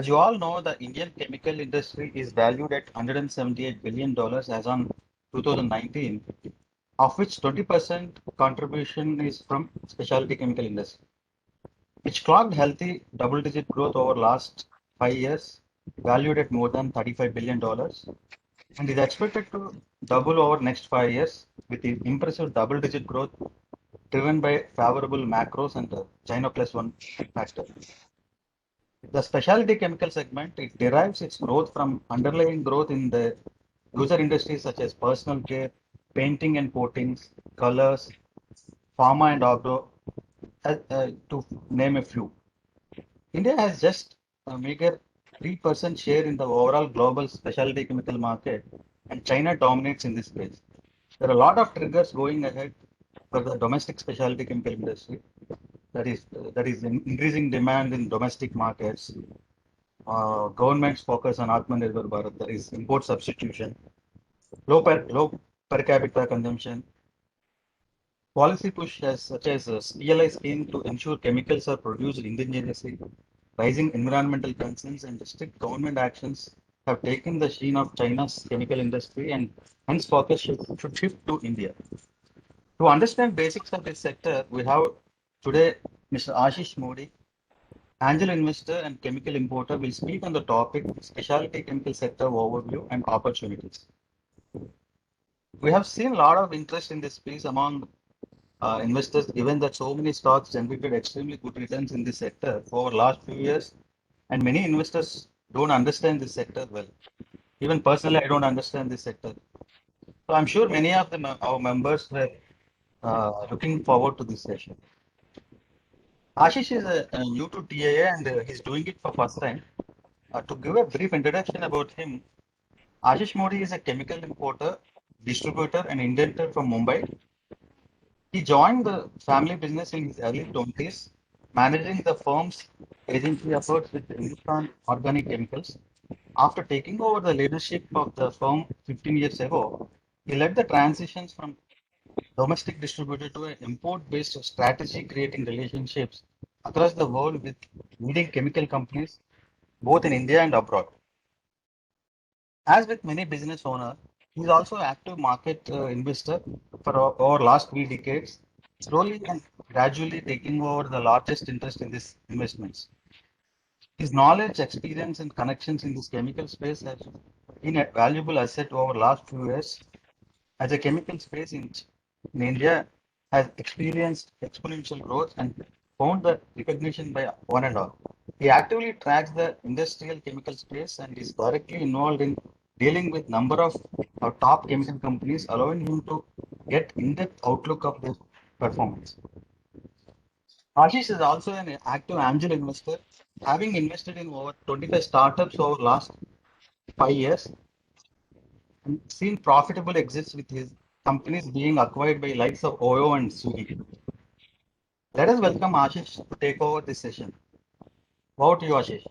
As you all know, the Indian chemical industry is valued at $178 billion as on 2019, of which 20% contribution is from specialty chemical industry, which clocked healthy double-digit growth over last 5 years, valued at more than $35 billion, and is expected to double over next 5 years with the impressive double-digit growth driven by favorable macros and the China plus one factor. The specialty chemical segment, it derives its growth from underlying growth in the user industries such as personal care, painting and coatings, colors, pharma and agro, to name a few. India has just a meager 3% share in the overall global specialty chemical market, and China dominates in this space. There are a lot of triggers going ahead for the domestic specialty chemical industry. That is increasing demand in domestic markets. Government's focus on Atmanirbhar Bharat, there is import substitution, low per capita consumption, policy push such as a PLI scheme to ensure chemicals are produced indigenously, rising environmental concerns, and strict government actions have taken the sheen of China's chemical industry, and hence focus should shift to India. To understand basics of this sector, we have today Mr. Ashish Modi, angel investor and chemical importer, will speak on the topic specialty chemical sector overview and opportunities. We have seen a lot of interest in this space among investors, given that so many stocks generated extremely good returns in this sector over last few years, and many investors don't understand this sector well. Even personally, I don't understand this sector. So I'm sure many of our members were looking forward to this session. Ashish is new to TIA and he's doing it for first time. To give a brief introduction about him, Ashish Modi is a chemical importer, distributor, and inventor from Mumbai. He joined the family business in his early 20s, managing the firm's agency efforts with Hindustan Organic Chemicals. After taking over the leadership of the firm 15 years ago, he led the transitions from domestic distributor to an import-based strategy, creating relationships across the world with leading chemical companies, both in India and abroad. As with many business owners, he is also an active market investor for over last 3 decades, slowly and gradually taking over the largest interest in these investments. His knowledge, experience, and connections in this chemical space have been a valuable asset over last few years, as a chemical space in India has experienced exponential growth and found the recognition by one and all. He actively tracks the industrial chemical space and is directly involved in dealing with number of top chemical companies, allowing him to get in-depth outlook of their performance. Ashish is also an active angel investor, having invested in over 25 startups over last 5 years and seen profitable exits with his companies being acquired by likes of Oyo and Swiggy. Let us welcome Ashish to take over this session. Over to you, Ashish.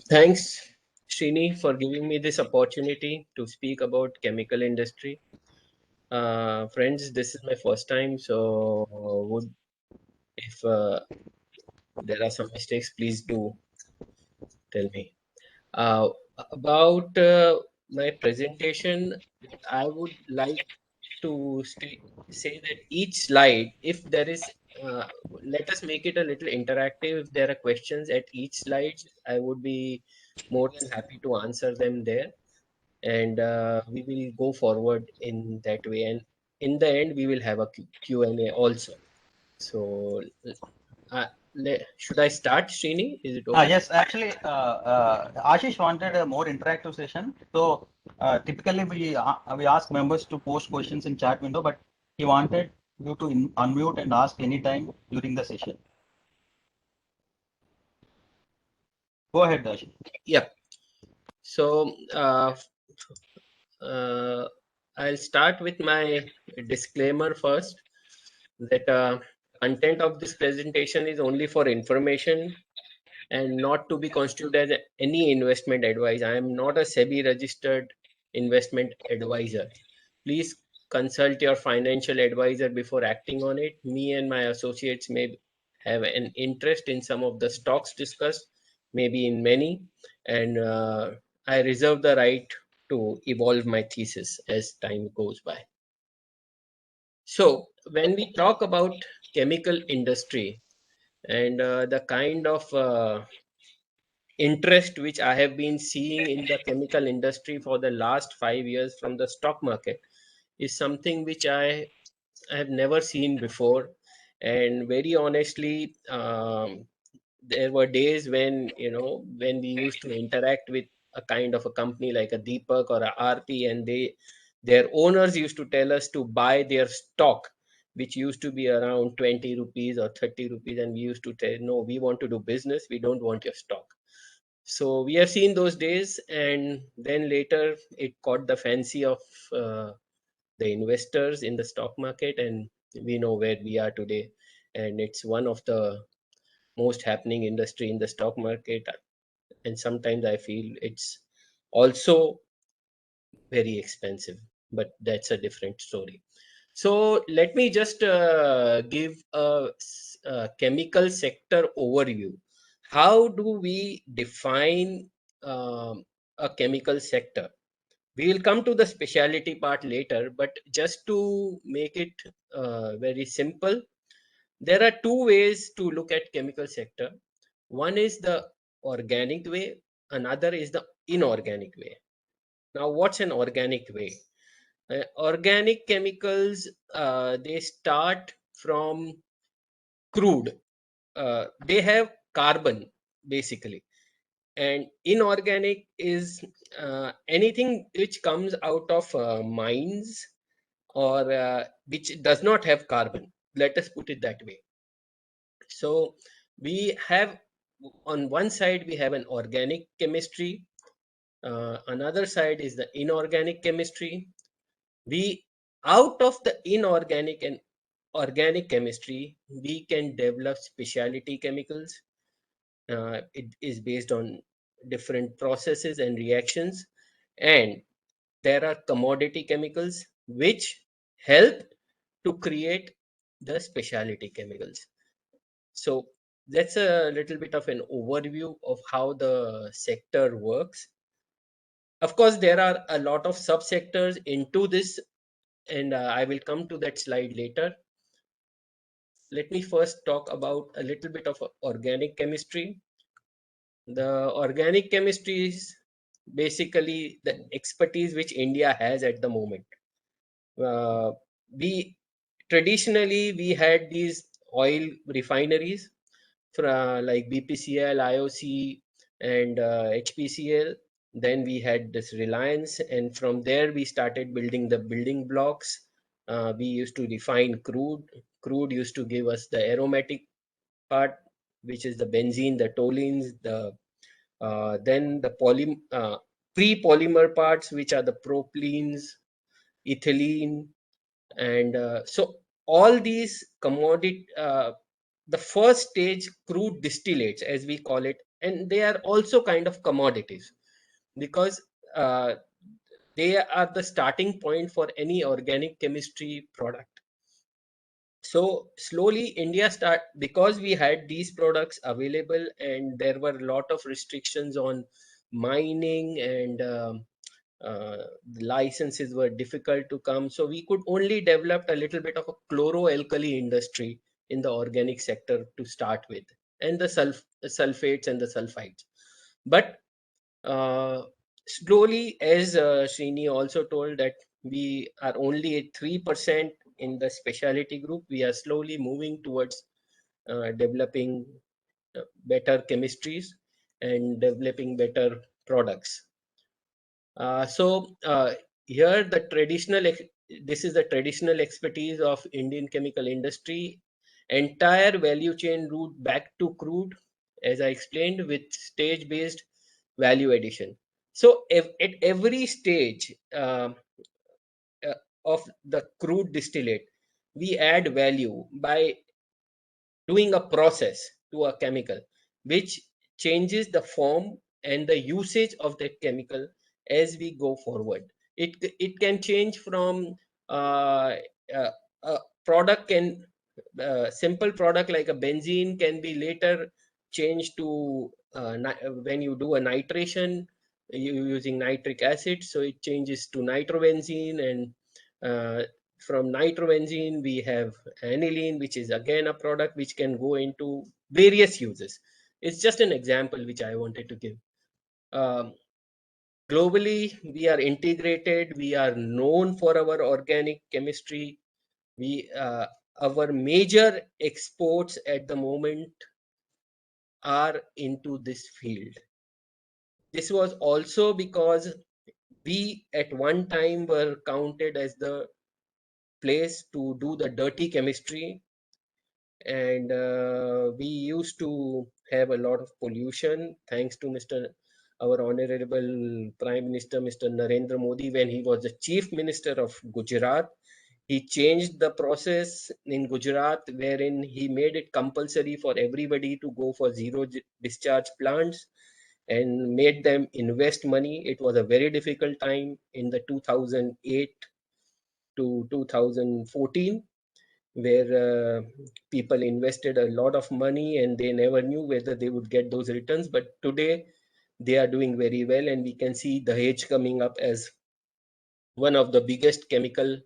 Thanks, Srini, for giving me this opportunity to speak about chemical industry. Friends, this is my first time, so if there are some mistakes, please do tell me. About my presentation, I would like to say that each slide, if there is, let us make it a little interactive. If there are questions at each slide, I would be more than happy to answer them there. And we will go forward in that way. And in the end, we will have a Q&A also. So should I start, Srini? Is it okay? Yes, actually, Ashish wanted a more interactive session. So typically we ask members to post questions in chat window, but he wanted you to unmute and ask anytime during the session. Go ahead, Ashish. Yeah. So I'll start with my disclaimer first, that content of this presentation is only for information and not to be constituted as any investment advice. I am not a SEBI registered investment advisor. Please consult your financial advisor before acting on it. Me and my associates may have an interest in some of the stocks discussed, maybe in many, and I reserve the right to evolve my thesis as time goes by. So when we talk about chemical industry and the kind of interest which I have been seeing in the chemical industry for the last 5 years from the stock market is something which I have never seen before. And very honestly, there were days when, when we used to interact with a kind of a company like a Deepak or a RP, and their owners used to tell us to buy their stock, which used to be around 20 rupees or 30 rupees. And we used to tell, no, we want to do business. We don't want your stock. So we have seen those days, and then later it caught the fancy of uh, the investors in the stock market, and we know where we are today. And it's one of the most happening industry in the stock market, and sometimes I feel it's also very expensive, but that's a different story. So let me just give a chemical sector overview. How do we define a chemical sector? We will come to the specialty part later, but just to make it very simple, there are two ways to look at chemical sector. One is the organic way, another is the inorganic way. Now, what's an organic way? Organic chemicals, they start from crude. They have carbon basically, and inorganic is anything which comes out of mines or which does not have carbon. Let us put it that way. So we have, on one side we have an organic chemistry, another side is the inorganic chemistry. We, out of the inorganic and organic chemistry, we can develop specialty chemicals. It is based on different processes and reactions, and there are commodity chemicals which help to create the specialty chemicals. So that's a little bit of an overview of how the sector works. Of course, there are a lot of subsectors into this, and I will come to that slide later. Let me first talk about a little bit of organic chemistry. The organic chemistry is basically the expertise which India has at the moment. We traditionally we had these oil refineries like BPCL, IOC, and HPCL. Then we had this Reliance, and from there we started building the building blocks. We used to refine crude. Crude used to give us the aromatic part, which is the benzene, the toluenes, then the pre-polymer parts, which are the propylenes, ethylene, and so all these commodity, the first stage crude distillates, as we call it, and they are also kind of commodities because uh, they are the starting point for any organic chemistry product. So slowly India start, because we had these products available and there were a lot of restrictions on mining, and the licenses were difficult to come, so we could only develop a little bit of a chloroalkali industry in the organic sector to start with, and the sulfates and the sulfides. But uh, slowly, as Srini also told, that we are only at 3% in the specialty group. We are slowly moving towards developing better chemistries and developing better products. So here this is the traditional expertise of Indian chemical industry. Entire value chain route back to crude, as I explained, with stage-based value addition. So at every stage uh, of the crude distillate, we add value by doing a process to a chemical which changes the form and the usage of that chemical as we go forward. It can change from uh, uh, a product can simple product like a benzene can be later changed to when you do a nitration, you're using nitric acid, so it changes to nitrobenzene, and from nitrobenzene we have aniline, which is again a product which can go into various uses. It's just an example which I wanted to give. Globally, we are integrated. We are known for our organic chemistry. Our major exports at the moment are into this field. This was also because we at one time were counted as the place to do the dirty chemistry, and we used to have a lot of pollution, thanks to our honorable Prime Minister, Mr. Narendra Modi, when he was the Chief Minister of Gujarat. He changed the process in Gujarat, wherein he made it compulsory for everybody to go for zero discharge plants and made them invest money. It was a very difficult time in the 2008 to 2014, where people invested a lot of money and they never knew whether they would get those returns. But today they are doing very well, and we can see Dahej coming up as one of the biggest chemical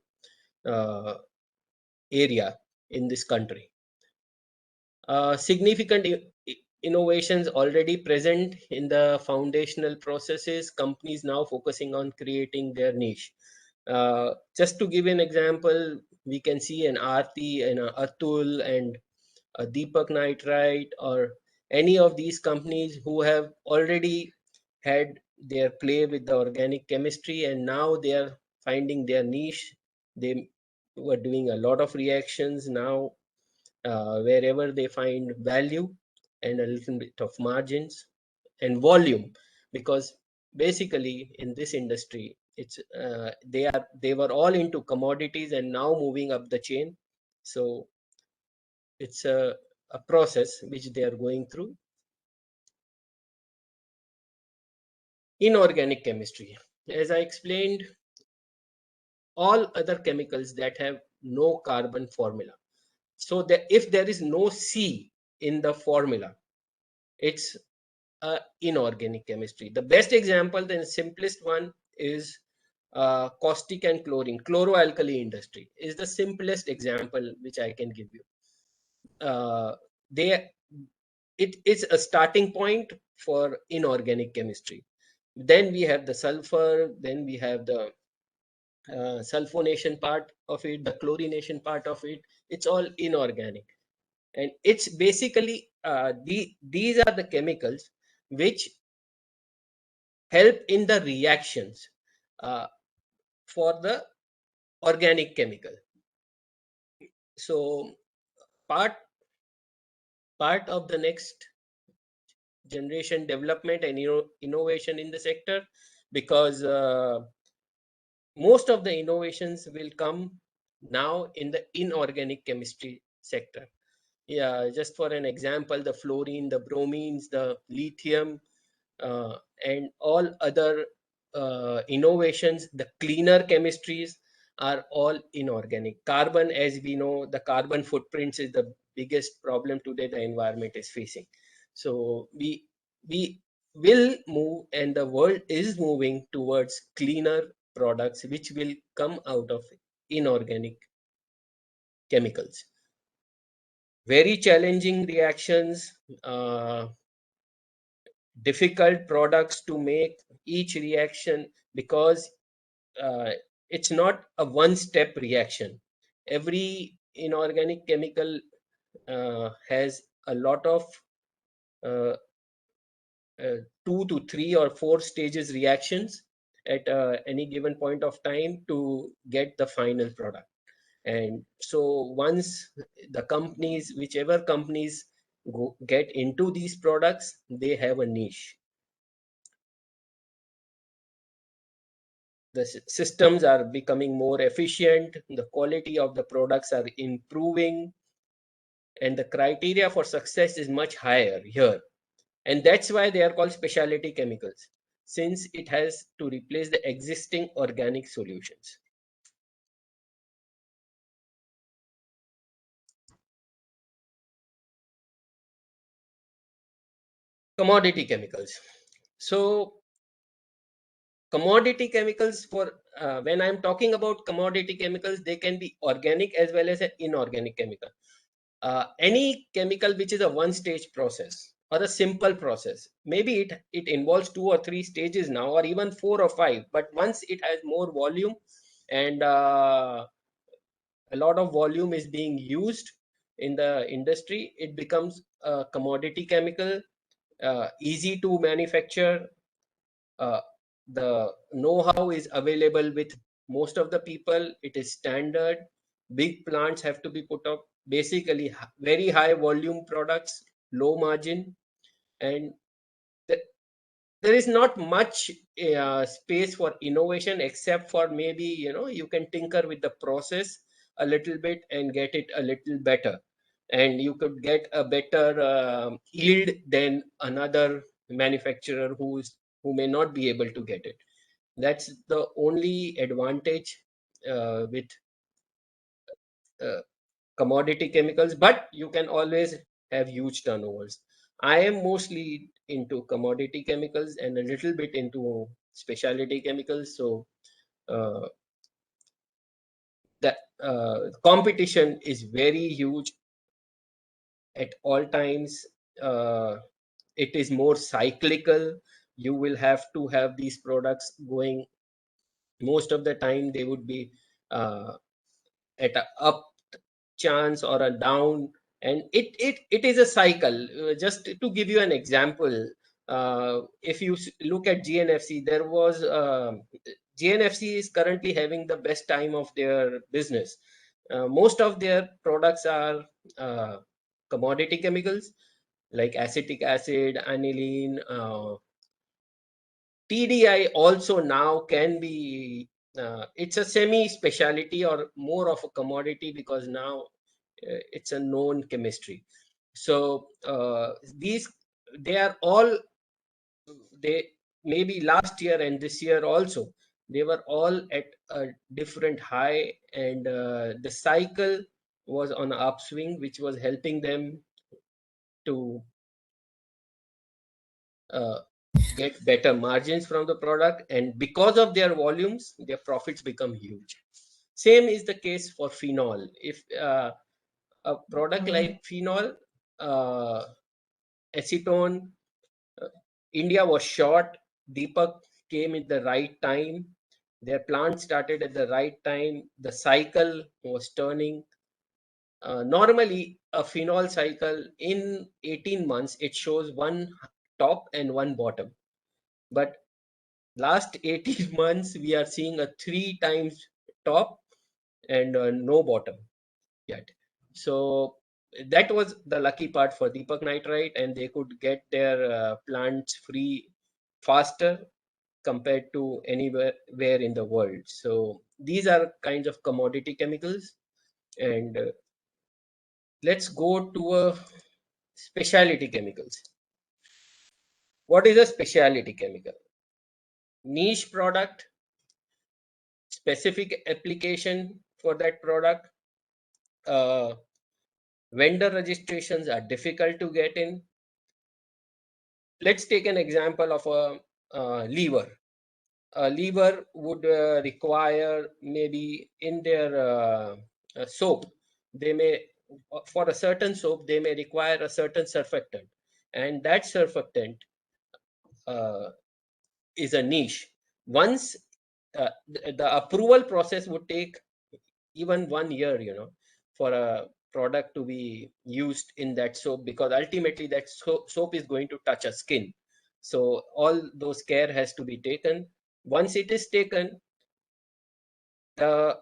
uh, area in this country. Significant innovations already present in the foundational processes, companies now focusing on creating their niche. Just to give an example, we can see an Aarti and a Atul and a Deepak Nitrite, or any of these companies who have already had their play with the organic chemistry, and now they are finding their niche. They were doing a lot of reactions. Now wherever they find value and a little bit of margins and volume, because basically in this industry it's they were all into commodities and now moving up the chain. So it's a process which they are going through. Inorganic chemistry, as I explained, all other chemicals that have no carbon formula. So that if there is no C in the formula, it's inorganic chemistry. The best example, the simplest one, is caustic and chlorine. Chloroalkali industry is the simplest example which I can give you. They it is a starting point for inorganic chemistry. Then we have the sulfur. Then we have the sulfonation part of it, the chlorination part of it. It's all inorganic, and it's basically these are the chemicals which help in the reactions uh, for the organic chemical. So part part of the next generation development and innovation in the sector, because most of the innovations will come now in the inorganic chemistry sector. Yeah, just for an example, the fluorine, the bromines, the lithium, and all other innovations, the cleaner chemistries are all inorganic. Carbon, as we know, the carbon footprints is the biggest problem today the environment is facing. So we will move, and the world is moving towards cleaner products which will come out of inorganic chemicals. Very challenging reactions, difficult products to make each reaction, because uh, it's not a one step reaction. Every inorganic chemical has a lot of uh, 2 to 3 or 4 stages reactions at any given point of time to get the final product. And so once the companies, whichever companies get into these products, they have a niche. The systems are becoming more efficient, the quality of the products are improving, and the criteria for success is much higher here. And that's why they are called specialty chemicals, since it has to replace the existing organic solutions. Commodity chemicals. So commodity chemicals, for when I'm talking about commodity chemicals, they can be organic as well as an inorganic chemical. Any chemical which is a one stage process or a simple process, maybe it involves 2 or 3 stages now, or even 4 or 5, but once it has more volume and a lot of volume is being used in the industry, it becomes a commodity chemical, easy to manufacture. uh, the know-how is available with most of the people. It is standard. Big plants have to be put up. Basically, very high volume products, low margin, and th- there is not much space for innovation, except for maybe, you can tinker with the process a little bit and get it a little better, and you could get a better yield than another manufacturer who may not be able to get it. That's the only advantage with uh, commodity chemicals, but you can always have huge turnovers. I am mostly into commodity chemicals and a little bit into specialty chemicals. So uh, the competition is very huge at all times. Uh, it is more cyclical. You will have to have these products going. Most of the time, they would be at a up chance or a down, and it is a cycle. Just to give you an example, if you look at GNFC, there was GNFC is currently having the best time of their business. Most of their products are uh, commodity chemicals like acetic acid, aniline. TDI also now can be, it's a semi specialty or more of a commodity, because now it's a known chemistry. So these, they are all, they maybe last year and this year also, they were all at a different high, and the cycle was on an upswing, which was helping them to uh, get better margins from the product, and because of their volumes, their profits become huge. Same is the case for phenol. If a product like phenol, uh, acetone, uh, India was short. Deepak came at the right time. Their plant started at the right time. The cycle was turning. Normally, a phenol cycle in 18 months, it shows one top and one bottom. But last 18 months, we are seeing a 3 times top and no bottom yet. So that was the lucky part for Deepak Nitrite, and they could get their plants free faster compared to anywhere where in the world. So these are kinds of commodity chemicals, and let's go to a specialty chemicals. What is a specialty chemical? Niche product, specific application for that product. Uh, Vendor registrations are difficult to get in. Let's take an example of a lever. A lever would require, maybe in their soap, they may, for a certain soap, they may require a certain surfactant, and that surfactant uh, is a niche. Once the approval process would take even 1 year, for a product to be used in that soap, because ultimately that soap is going to touch a skin. So all those care has to be taken. Once it is taken, the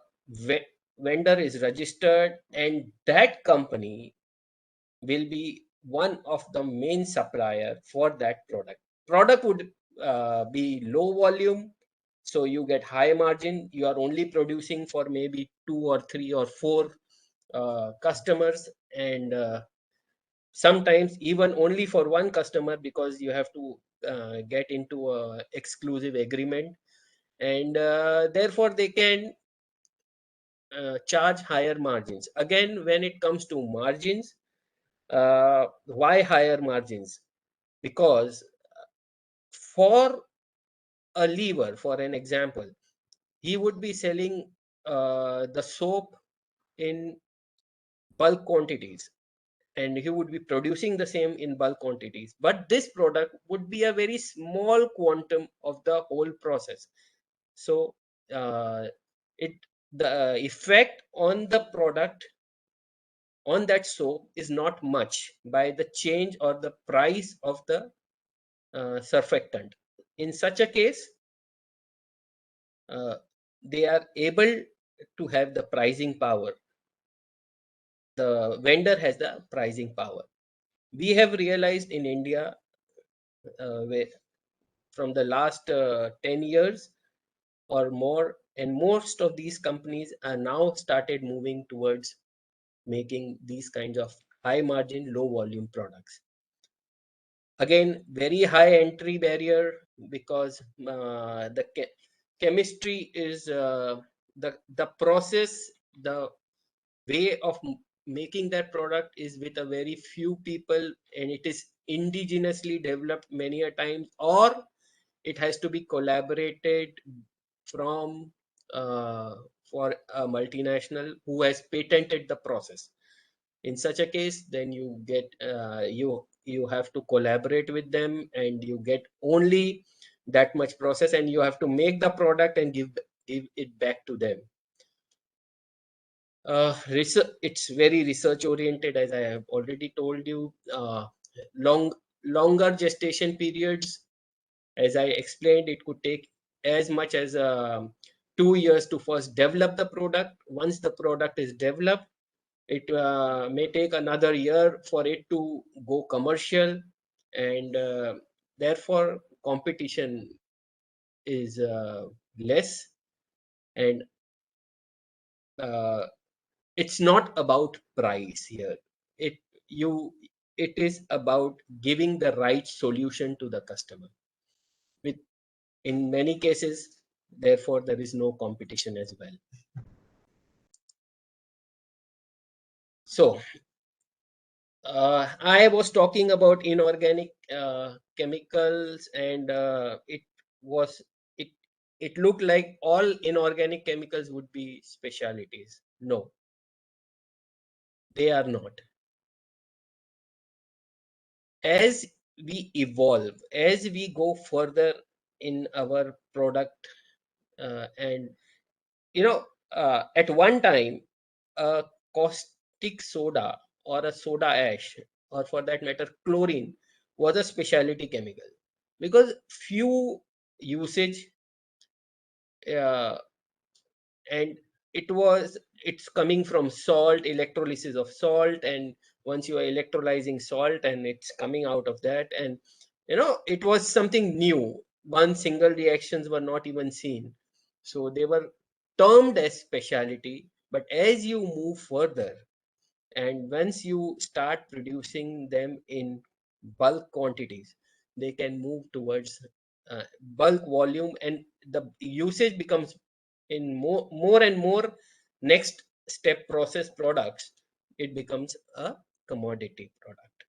vendor is registered, and that company will be one of the main supplier for that product would be low volume, so you get high margin. You are only producing for maybe 2 or 3 or 4 customers, and sometimes even only for one customer, because you have to get into a exclusive agreement, and therefore they can charge higher margins. Again, when it comes to margins, why higher margins? because for a lever, for an example, he would be selling the soap in bulk quantities, and he would be producing the same in bulk quantities, but this product would be a very small quantum of the whole process. So uh, it the effect on the product, on that soap, is not much by the change or the price of the surfactant. In such a case, uh, they are able to have the pricing power. The vendor has the pricing power. We have realized in India, where from the last 10 years or more, and most of these companies are now started moving towards making these kinds of high margin, low volume products. Again, very high entry barrier, because the chemistry is the process, the way of making that product is with a very few people, and it is indigenously developed many a times, or it has to be collaborated from for a multinational who has patented the process. In such a case, then you get you have to collaborate with them, and you get only that much process, and you have to make the product and give it back to them. Research, it's very research oriented, as I have already told you. Longer gestation periods, as I explained, it could take as much as 2 years to first develop the product. Once the product is developed, it may take another year for it to go commercial, and therefore competition is less, and uh, it's not about price here. it you it is about giving the right solution to the customer. With In many cases, therefore there is no competition as well. So I was talking about inorganic chemicals, and was it it looked like all inorganic chemicals would be specialities. No, they are not. As we evolve, as we go further in our product, and at one time, a caustic soda or a soda ash, or for that matter chlorine, was a specialty chemical, because few usage, uh, and it's coming from salt, electrolysis of salt, and once you are electrolyzing salt, and it's coming out of that, and it was something new. One single reactions were not even seen, so they were termed as specialty. But as you move further, and once you start producing them in bulk quantities, they can move towards bulk volume, and the usage becomes in more and more next step process products. It becomes a commodity product.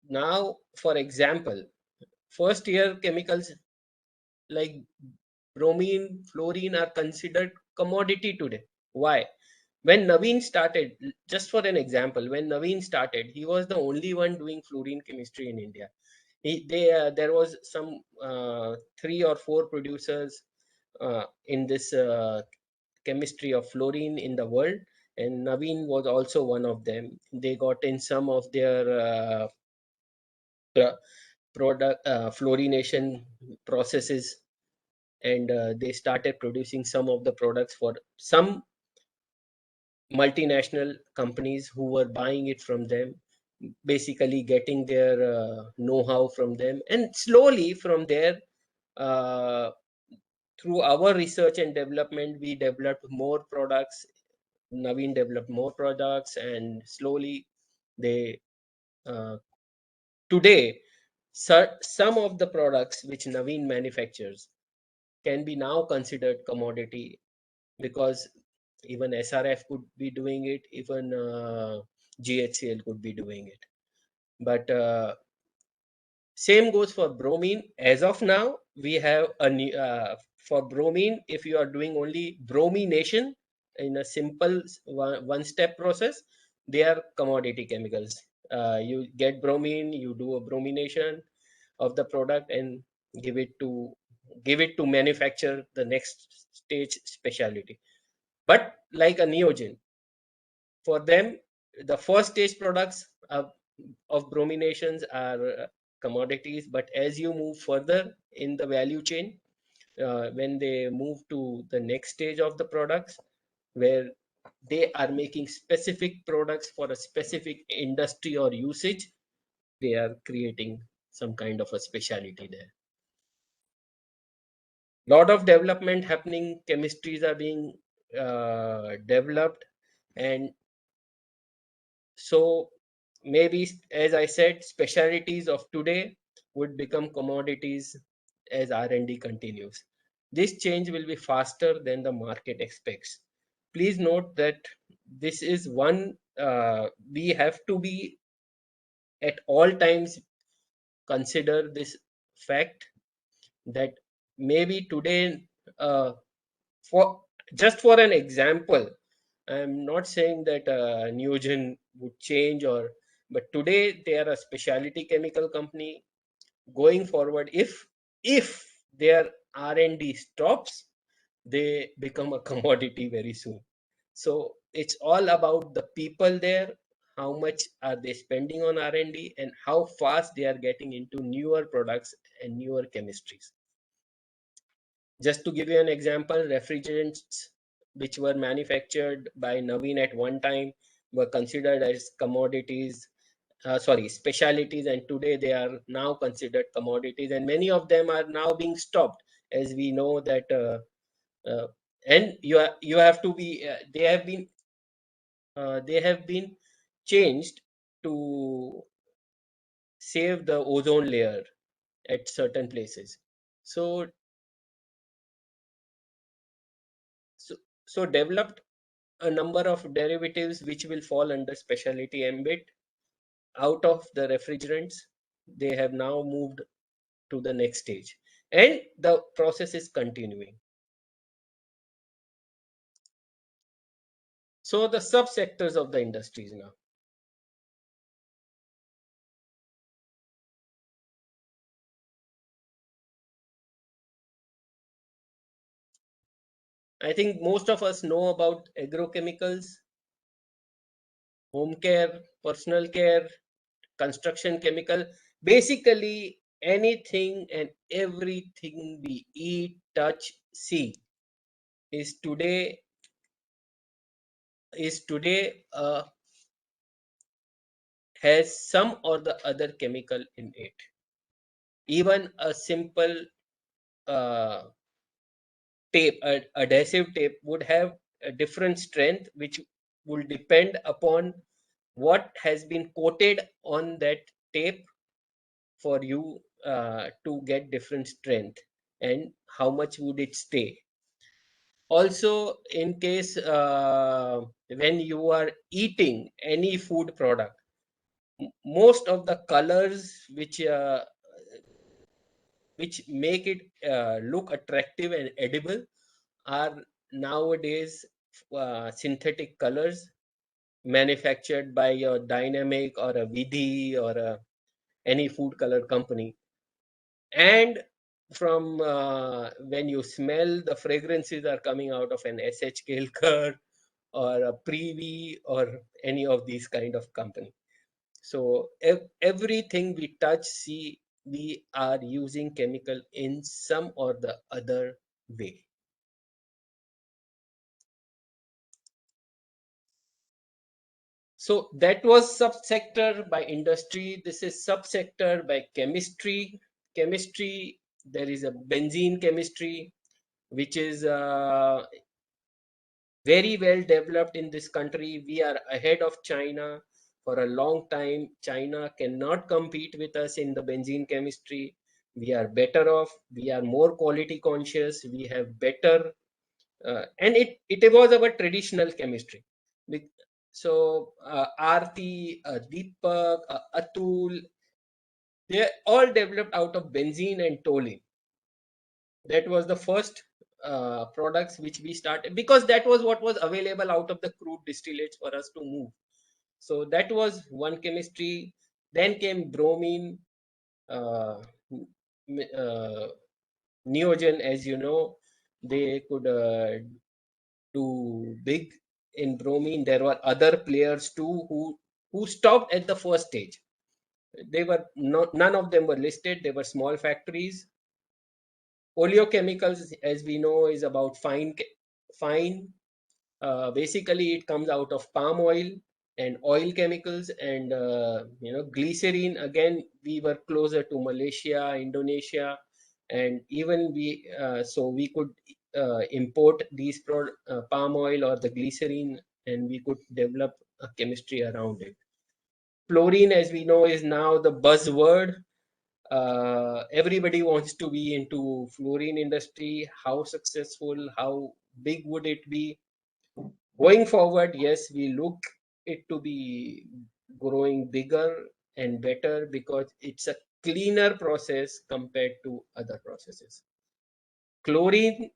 Now, for example, first year chemicals like bromine, fluorine are considered commodity today. Why? When Naveen started, just for an example, when Naveen started, he was the only one doing fluorine chemistry in India. There was some 3 or 4 producers in this chemistry of fluorine in the world, and Naveen was also one of them. They got in some of their product fluorination processes, and they started producing some of the products for some multinational companies who were buying it from them, basically getting their know-how from them, and slowly from there, uh, through our research and development, we developed more products. Naveen developed more products, and slowly they today, some of the products which Naveen manufactures can be now considered commodity, because even SRF could be doing it, even GHCL could be doing it. But Same goes for bromine. As of now, we have a new, for bromine, if you are doing only bromination in a simple one-step process, they are commodity chemicals. You get bromine, you do a bromination of the product and give it to manufacture the next stage specialty. But like a Neogen, for them, the first stage products of brominations are commodities, but as you move further in the value chain, when they move to the next stage of the products, where they are making specific products for a specific industry or usage, they are creating some kind of a specialty there. Lot of development happening, chemistries are being developed, and so maybe, as I said, specialties of today would become commodities as R&D continues. This change will be faster than the market expects. Please note that this is one we have to be at all times consider this fact that maybe today, for just for an example, I'm not saying that Neogen would change, but today they are a specialty chemical company. Going forward, if their R&D stops, they become a commodity very soon. So it's all about the people there, how much are they spending on R&D, and how fast they are getting into newer products and newer chemistries. Just to give you an example, refrigerants which were manufactured by Navin at one time were considered as commodities, specialities, and today they are now considered commodities, and many of them are now being stopped, as we know that. Uh, and you have to be. They have been changed to save the ozone layer at certain places. So so so developed a number of derivatives which will fall under specialty ambit out of the refrigerants. They have now moved to the next stage, and the process is continuing. So the subsectors of the industries now. I think most of us know about agrochemicals, home care, personal care, construction chemical, basically anything and everything we eat, touch, see is today has some or the other chemical in it. Even a simple uh, tape, adhesive tape, would have a different strength, which will depend upon what has been coated on that tape for you to get different strength, and how much would it stay. Also, in case when you are eating any food product, most of the colors which make it look attractive and edible are nowadays synthetic colors manufactured by a Dynamic or a Vidhi or any food color company. And from when you smell, the fragrances are coming out of an SH Kelkar or a Privy or any of these kind of company. So everything we touch, see, we are using chemical in some or the other way. So that was subsector by industry. This is subsector by chemistry. Chemistry, there is a benzene chemistry, which is very well developed in this country. We are ahead of China for a long time. China cannot compete with us in the benzene chemistry. We are better off. We are more quality conscious. We have better, and it was our traditional chemistry. So Aarti, Deepak, Atul, They all developed out of benzene and toluene. That was the first products which we started, because that was what was available out of the crude distillates for us to move. So that was one chemistry. Then came bromine, uh, Neogen, as you know, they could do big in bromine. There were other players too who stopped at the first stage. They were not, none of them were listed. They were small factories. Oleochemicals, as we know, is about fine. Basically, it comes out of palm oil and oil chemicals, and glycerin. Again, we were closer to Malaysia, Indonesia, and even so we could import these palm oil or the glycerin, and we could develop a chemistry around it. Fluorine, as we know, is now the buzzword. Everybody wants to be into fluorine industry. How successful, how big would it be going forward? Yes, we look it to be growing bigger and better because it's a cleaner process compared to other processes. Chlorine,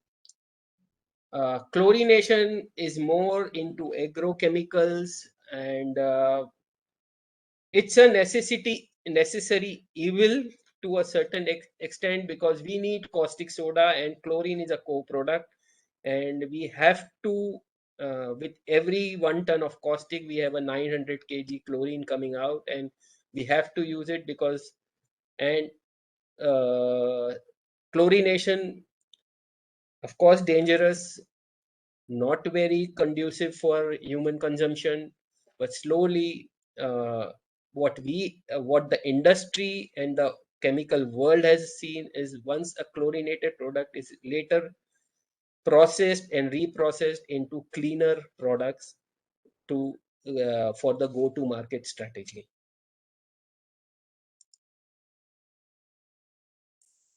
chlorination is more into agrochemicals, and it's a necessary evil to a certain extent, because we need caustic soda and chlorine is a co-product, and we have to with every 1 ton of caustic we have a 900 kg chlorine coming out, and we have to use it because, and uh, chlorination, of course, dangerous, not very conducive for human consumption, but slowly, uh, what the industry and the chemical world has seen is, once a chlorinated product is later processed and reprocessed into cleaner products to for the go-to market strategy.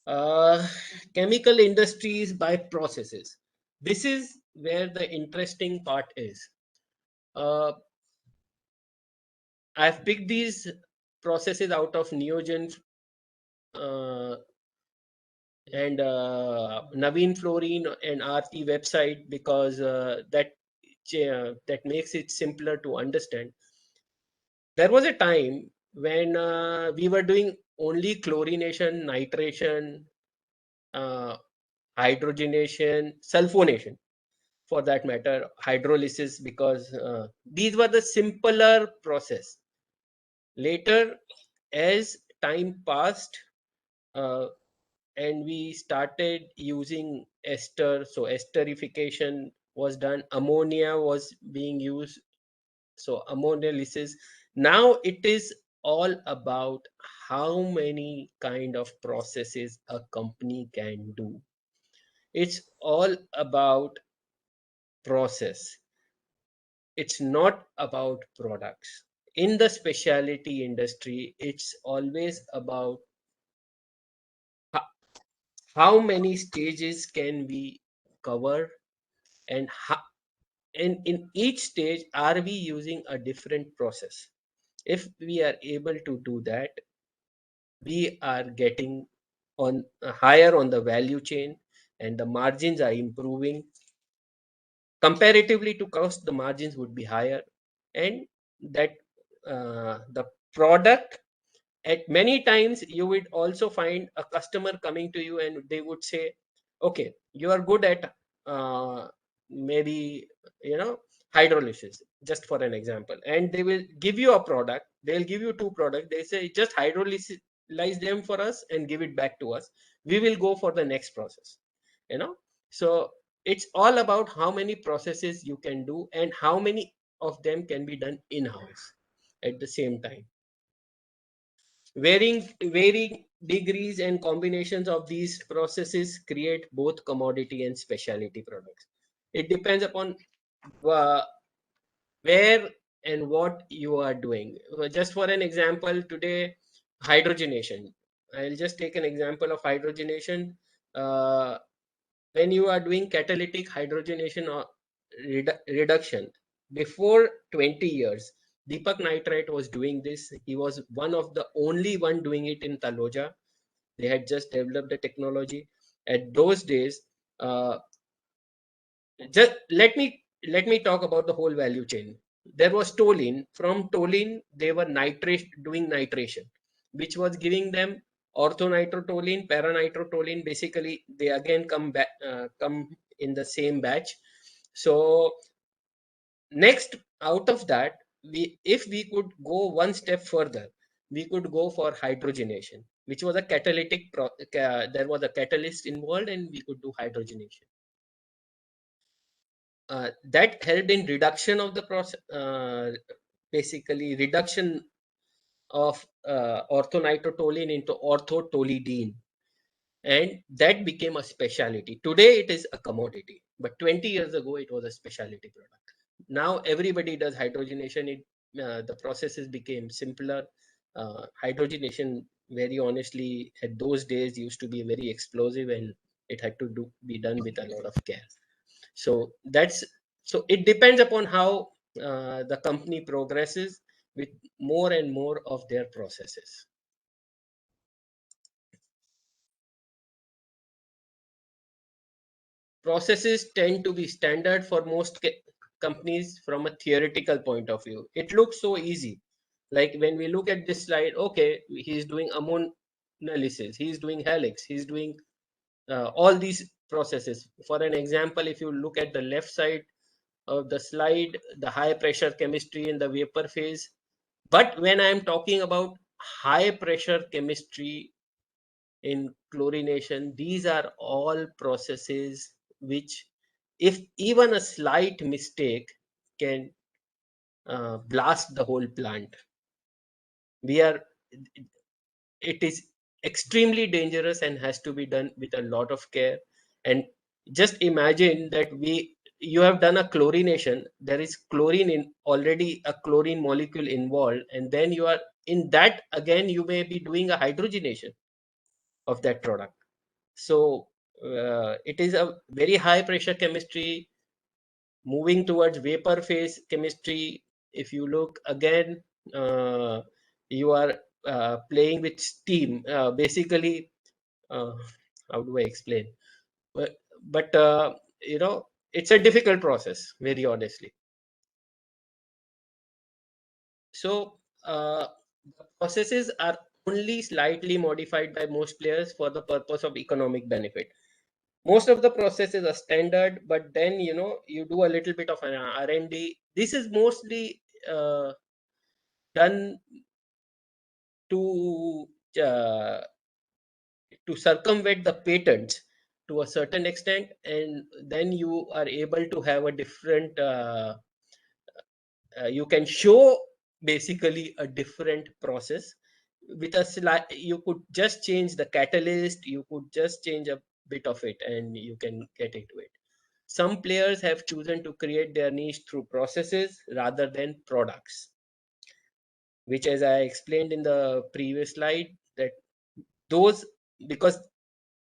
uh, Chemical industries by processes, this is where the interesting part is. uh, I've picked these processes out of Neogen uh, and Naveen Fluorine and RT website, because that makes it simpler to understand. There was a time when we were doing only chlorination, nitration, uh, hydrogenation, sulfonation, for that matter, hydrolysis, because these were the simpler process. Later, as time passed, uh, and we started using ester, so esterification was done, ammonia was being used, so ammonialysis. Now it is all about how many kind of processes a company can do. It's all about process, it's not about products. In the specialty industry, it's always about how many stages can we cover, and how, and in each stage are we using a different process. If we are able to do that, we are getting on higher on the value chain, and the margins are improving. Comparatively to cost, the margins would be higher, and that the product, at many times you would also find a customer coming to you and they would say, okay, you are good at maybe, you know, hydrolysis, just for an example, and they will give you a product, they'll give you two products, they say just hydrolyze them for us and give it back to us, we will go for the next process, you know. So it's all about how many processes you can do and how many of them can be done in house at the same time. Varying degrees and combinations of these processes create both commodity and specialty products. It depends upon uh, where and what you are doing. Just for an example, today, hydrogenation. I'll just take an example of hydrogenation. Uh, when you are doing catalytic hydrogenation or reduction, before 20 years, Deepak Nitrite was doing this. He was one of the only one doing it in Taloja. They had just developed the technology. At those days, uh, just let me talk about the whole value chain. There was toluene. From toluene, they were doing nitration, which was giving them orthonitrotoluene, paranitrotoluene. Basically, they again come in the same batch. So next, out of that, if we could go one step further, we could go for hydrogenation, which was a there was a catalyst involved, and we could do hydrogenation. That helped in reduction of the process, basically reduction of orthonitrotoluene into orthotoluidine, and that became a specialty. Today it is a commodity, but 20 years ago it was a specialty product. Now everybody does hydrogenation. The processes became simpler. Hydrogenation, very honestly, at those days used to be very explosive, and it had to be done with a lot of care. So that's so it depends upon how the company progresses with more and more of their processes. Processes tend to be standard for most companies from a theoretical point of view. It looks so easy. Like when we look at this slide, okay, he's doing ammonia analysis, he's doing helix, he's doing all these processes. For an example, if you look at the left side of the slide, the high pressure chemistry in the vapor phase. But when I'm talking about high pressure chemistry in chlorination, these are all processes which, if even a slight mistake, can blast the whole plant. We are, it is extremely dangerous and has to be done with a lot of care. And just imagine that you have done a chlorination, there is chlorine in already, a chlorine molecule involved, and then you are in that again, you may be doing a hydrogenation of that product. So it is a very high pressure chemistry moving towards vapor phase chemistry. If you look again, you are playing with steam. Basically, uh, how do I explain? But it's a difficult process, very honestly. So the processes are only slightly modified by most players for the purpose of economic benefit. Most of the processes are standard, but then you do a little bit of an R&D. This is mostly done to uh, to circumvent the patents to a certain extent, and then you are able to have a different you can show basically a different process with a you could just change the catalyst, you could just change a bit of it, and you can get into it. Some players have chosen to create their niche through processes rather than products, which, as I explained in the previous slide, that those, because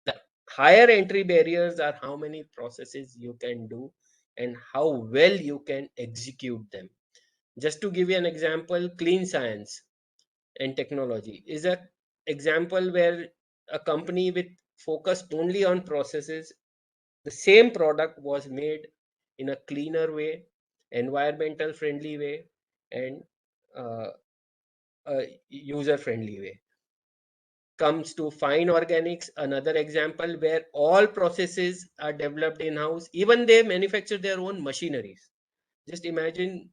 the higher entry barriers are how many processes you can do and how well you can execute them. Just to give you an example, clean science and technology is a example where a company with focus only on processes, the same product was made in a cleaner way, environmental friendly way, and uh, a user friendly way. Comes to fine organics, another example where all processes are developed in house, even they manufacture their own machineries. Just imagine,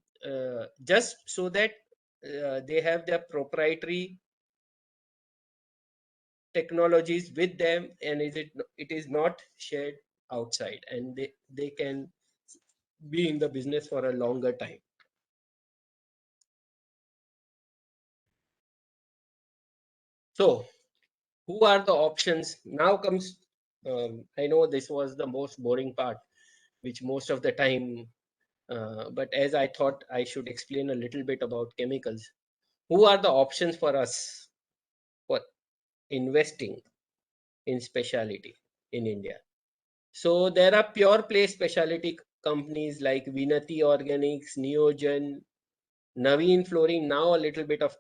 just so that they have their proprietary technologies with them, and it is not shared outside, and they can be in the business for a longer time. So who are the options now comes? I know this was the most boring part, which most of the time, but as I thought I should explain a little bit about chemicals. Who are the options for us for investing in specialty in India? So there are pure play specialty companies like Vinati Organics, Neogen, Naveen Fluorine now a little bit of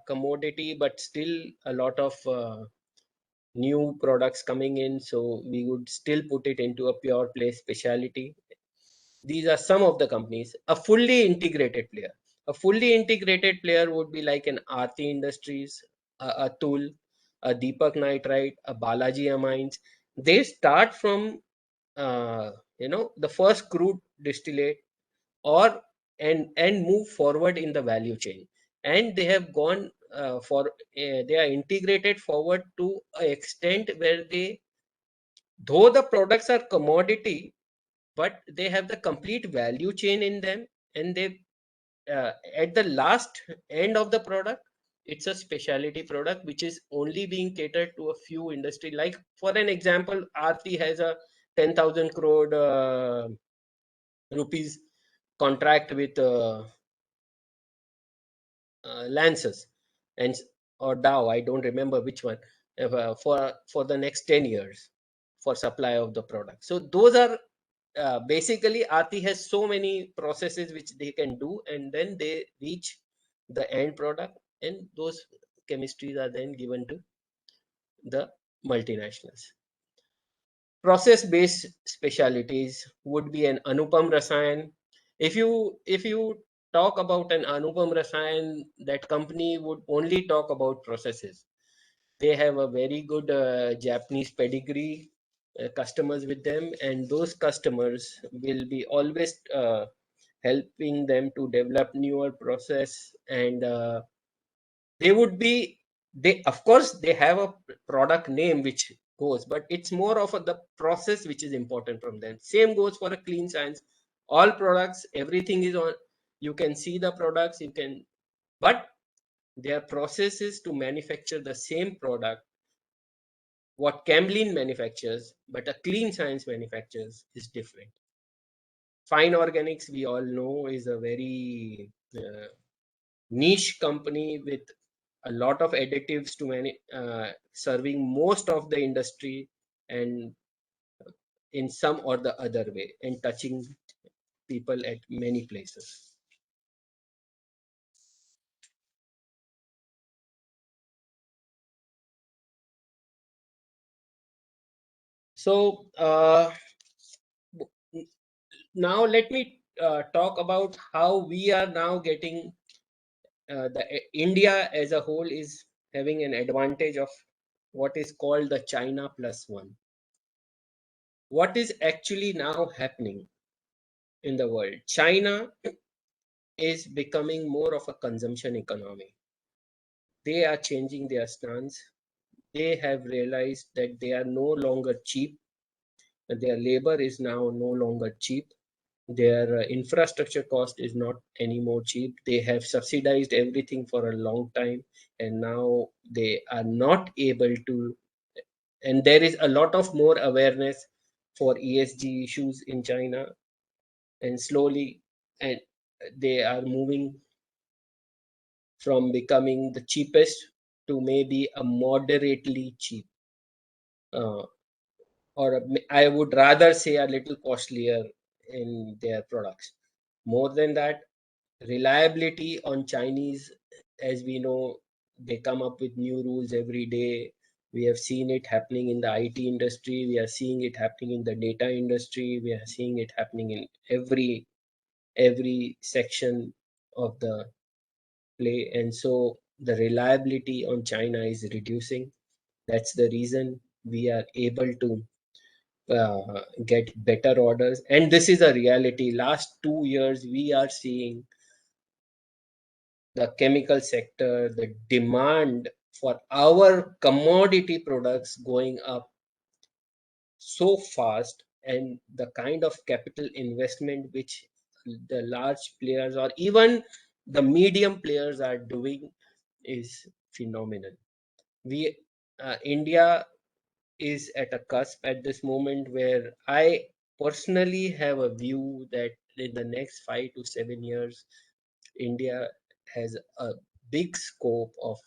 commodity, but still a lot of new products coming in. So we would still put it into a pure play specialty. These are some of the companies. A fully integrated player. A fully integrated player would be like an Aarti Industries, a Tool, a Deepak Nitrite, a Balaji Amines. They start from the first crude distillate or and move forward in the value chain, and they have gone they are integrated forward to an extent where they, though the products are commodity, but they have the complete value chain in them, and they at the last end of the product, it's a specialty product which is only being catered to a few industry. Like for an example, Aarti has a 10,000 crore rupees contract with Lances and or Dow, I don't remember which one, for the next 10 years for supply of the product. So those are basically Aarti has so many processes which they can do, and then they reach the end product, and those chemistries are then given to the multinationals. Process based specialties would be an Anupam Rasayan. If you talk about an Anupam Rasayan, that company would only talk about processes. They have a very good Japanese pedigree customers with them, and those customers will be always helping them to develop newer process, and they would be, they of course they have a product name which goes, but it's more of the process which is important from them. Same goes for a Clean Science. All products, everything is on, you can see the products, you can, but their processes to manufacture the same product what Camlin manufactures but a Clean Science manufactures is different. Fine Organics, we all know, is a very niche company with a lot of additives to serving most of the industry, and in some or the other way, and touching people at many places. So now let me talk about how we are now getting India as a whole is having an advantage of what is called the China plus one. What is actually now happening in the world? China is becoming more of a consumption economy. They are changing their stance. They have realized that they are no longer cheap. Their labor is now no longer cheap. Their infrastructure cost is not anymore cheap. They have subsidized everything for a long time, and now they are not able to. And there is a lot of more awareness for ESG issues in China, and slowly, and they are moving from becoming the cheapest to maybe a moderately cheap, uh, I would rather say a little costlier in their products. More than that, reliability on Chinese, as we know, they come up with new rules every day. We have seen it happening in the IT industry. We are seeing it happening in the data industry. We are seeing it happening in every section of the play, and so the reliability on China is reducing. That's the reason we are able to get better orders, and this is a reality. Last 2 years we are seeing the chemical sector, the demand for our commodity products going up so fast, and the kind of capital investment which the large players or even the medium players are doing is phenomenal. We India is at a cusp at this moment where I personally have a view that in the next 5 to 7 years, India has a big scope of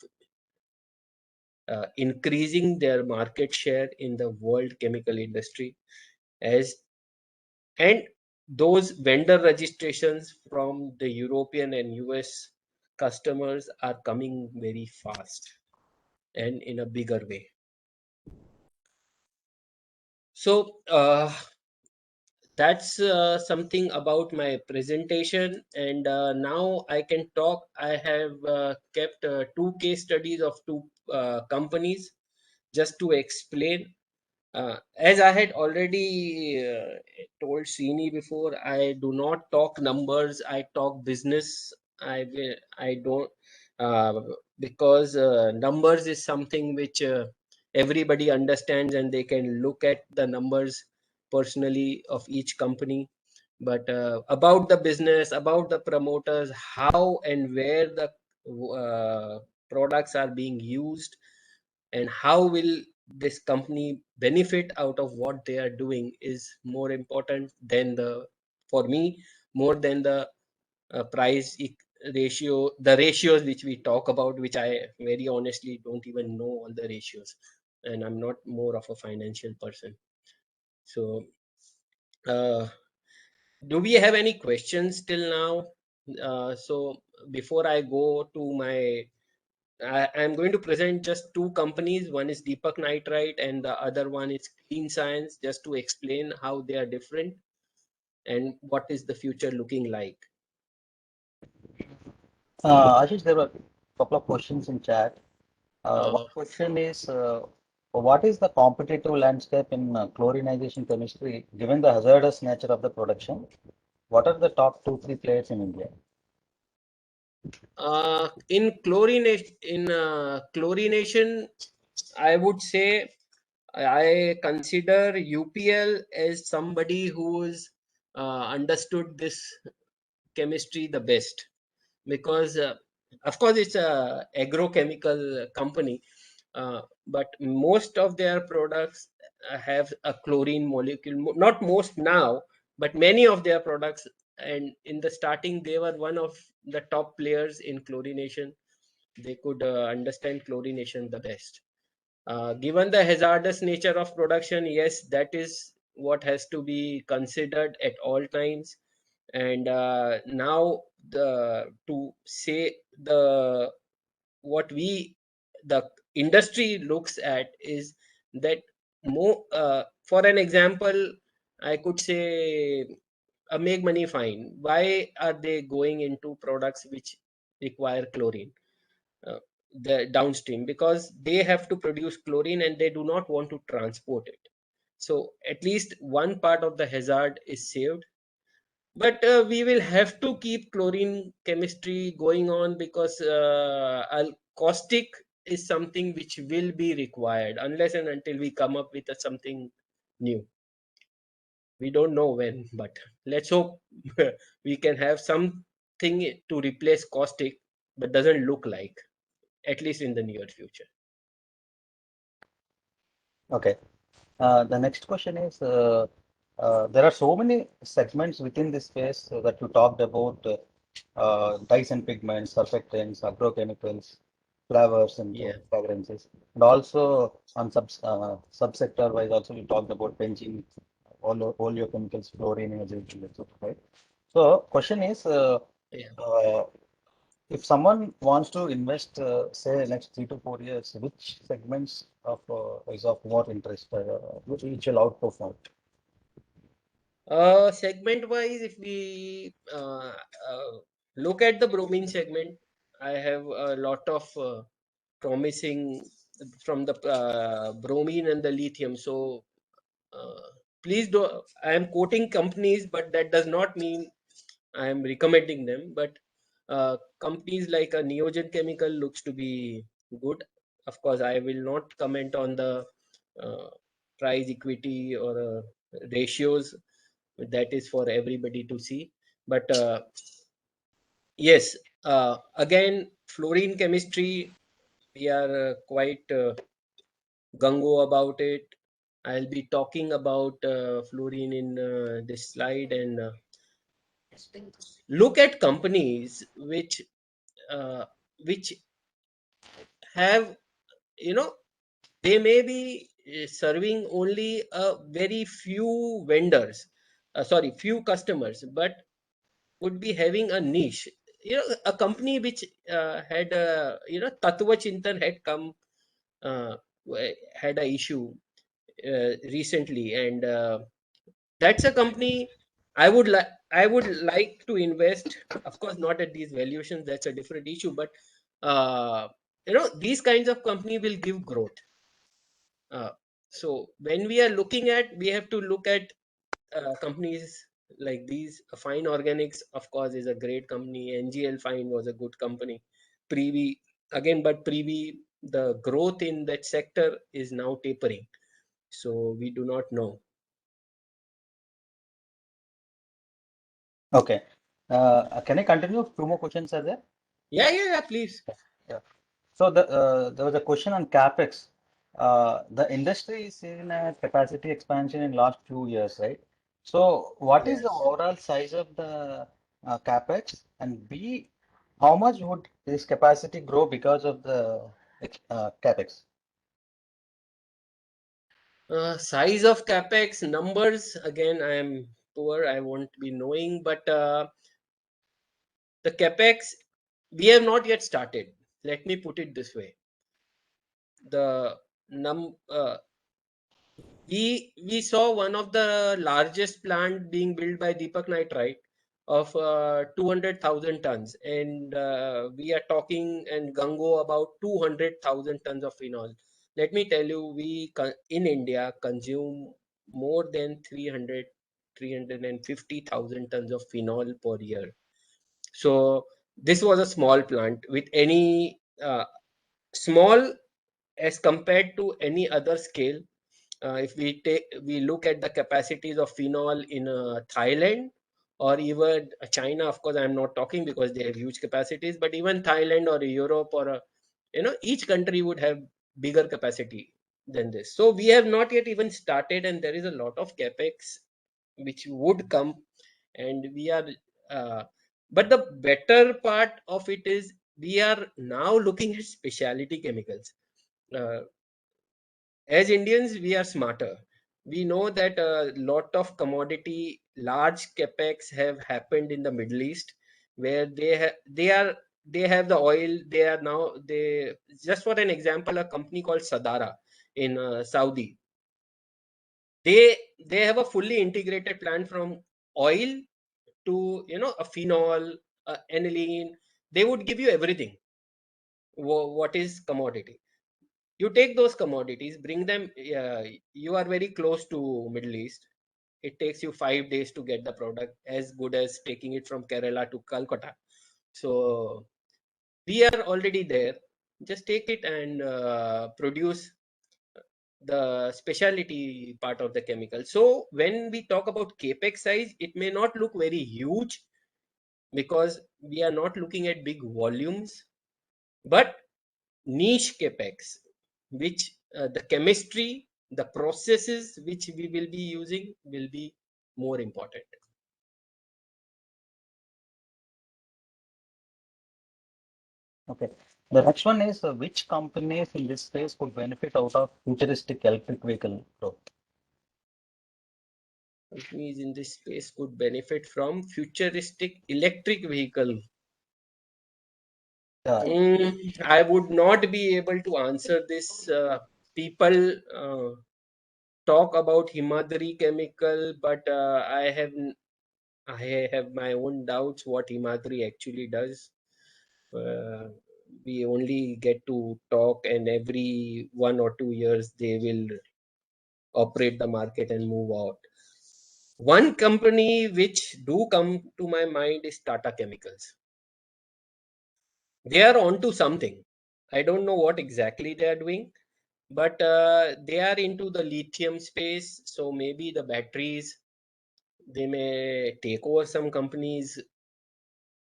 increasing their market share in the world chemical industry, as and those vendor registrations from the European and US customers are coming very fast and in a bigger way. So that's something about my presentation, and now I can talk. I have kept two case studies of two companies just to explain. As I had already told Srini before, I do not talk numbers. I talk business. I don't uh, because numbers is something which everybody understands and they can look at the numbers personally of each company. But about the business, about the promoters, how and where the products are being used, and how will this company benefit out of what they are doing is more important than the, for me, more than the ratio, the ratios which we talk about, which I very honestly don't even know all the ratios, and I'm not more of a financial person. So uh, do we have any questions till now? So before I go to my, I'm going to present just two companies. One is Deepak Nitrite and the other one is Clean Science, just to explain how they are different and what is the future looking like. Ashish, there were a couple of questions in chat. One Uh, question is, what is the competitive landscape in chlorinization chemistry, given the hazardous nature of the production? What are the top two, three players in India? in chlorination, I would say I consider UPL as somebody who's understood this chemistry the best, because of course it's a agrochemical company, but most of their products have a chlorine molecule. Not most now, but many of their products, and in the starting they were one of the top players in chlorination. They could understand chlorination the best. Given the hazardous nature of production, yes, that is what has to be considered at all times. And now the to say the what we the industry looks at is that more, for an example, I could say make money fine. Why are they going into products which require chlorine, uh, the downstream? Because they have to produce chlorine and they do not want to transport it. So at least one part of the hazard is saved. But we will have to keep chlorine chemistry going on, because caustic is something which will be required unless and until we come up with something new. We don't know when, but let's hope we can have something to replace caustic, but doesn't look like, at least in the near future. Okay. The next question is, there are so many segments within this space that you talked about, dyes and pigments, surfactants, agrochemicals, flavors and Yeah. fragrances. And also on subsector wise also you talked about benzene, oleochemicals, fluorine, energy, right? So question is, Yeah. uh, if someone wants to invest, say, next 3 to 4 years, which segments of is of more interest, which will outperform? Segment wise, if we look at the bromine segment, I have a lot of promising from the bromine and the lithium. So uh, please do. I am quoting companies, but that does not mean I am recommending them. But companies like a Neogen Chemical looks to be good. Of course, I will not comment on the uh, price equity or ratios. That is for everybody to see. But yes, again, fluorine chemistry, we are quite gung-ho about it. I'll be talking about fluorine in this slide, and look at companies uh, which have, you know, they may be serving only a very few vendors, few customers, but would be having a niche. A company which had a, Tattva Chintan had come, had a issue recently, and that's a company I would like to invest. Of course, not at these valuations. That's a different issue. But these kinds of company will give growth. Uh, so when we are looking at, we have to look at companies like these. Fine Organics, of course, is a great company. NGL Fine was a good company. Privi again, but Privi, the growth in that sector is now tapering. So we do not know. Okay. Can I continue? Two more questions are there. Yeah, please. Yeah. So there was a question on capex. The industry is in a capacity expansion in last few years, right? So what is the Yes. overall size of the capex, and B, how much would this capacity grow because of the capex? Size of capex numbers, again, I am poor. I won't be knowing, but the capex we have not yet started. Let me put it this way: the num we saw one of the largest plant being built by Deepak Nitrite of 200,000 tons, and we are talking and Gango about 200,000 tons of phenol. Let me tell you, in India consume more than 350,000 tons of phenol per year. So this was a small plant with any small as compared to any other scale. If we look at the capacities of phenol in Thailand or even China, of course, I'm not talking because they have huge capacities, but even Thailand or Europe or each country would have bigger capacity than this. So we have not yet even started, and there is a lot of capex which would come, and we are. Uh, but the better part of it is we are now looking at specialty chemicals. Uh, as Indians, we are smarter. We know that a lot of commodity, large capex have happened in the Middle East, where they have the oil. They are now they just for an example, a company called Sadara in Saudi. They have a fully integrated plant from oil to a phenol, aniline. They would give you everything. What is commodity? You take those commodities, bring them. You are very close to Middle East. It takes you 5 days to get the product, as good as taking it from Kerala to Calcutta. So we are already there. Just take it and produce the specialty part of the chemical. So when we talk about capex size, it may not look very huge because we are not looking at big volumes, but niche capex, which the chemistry, the processes which we will be using will be more important. Okay. The next one is which companies in this space could benefit out of futuristic electric vehicle growth? Companies in this space could benefit from futuristic electric vehicle. Yeah. I would not be able to answer this. People talk about Himadri Chemical, but I have my own doubts what Himadri actually does. Uh, we only get to talk, and every 1 or 2 years they will operate the market and move out. One company which do come to my mind is Tata Chemicals. They are onto something. I don't know what exactly they are doing, but they are into the lithium space. So maybe the batteries, they may take over some companies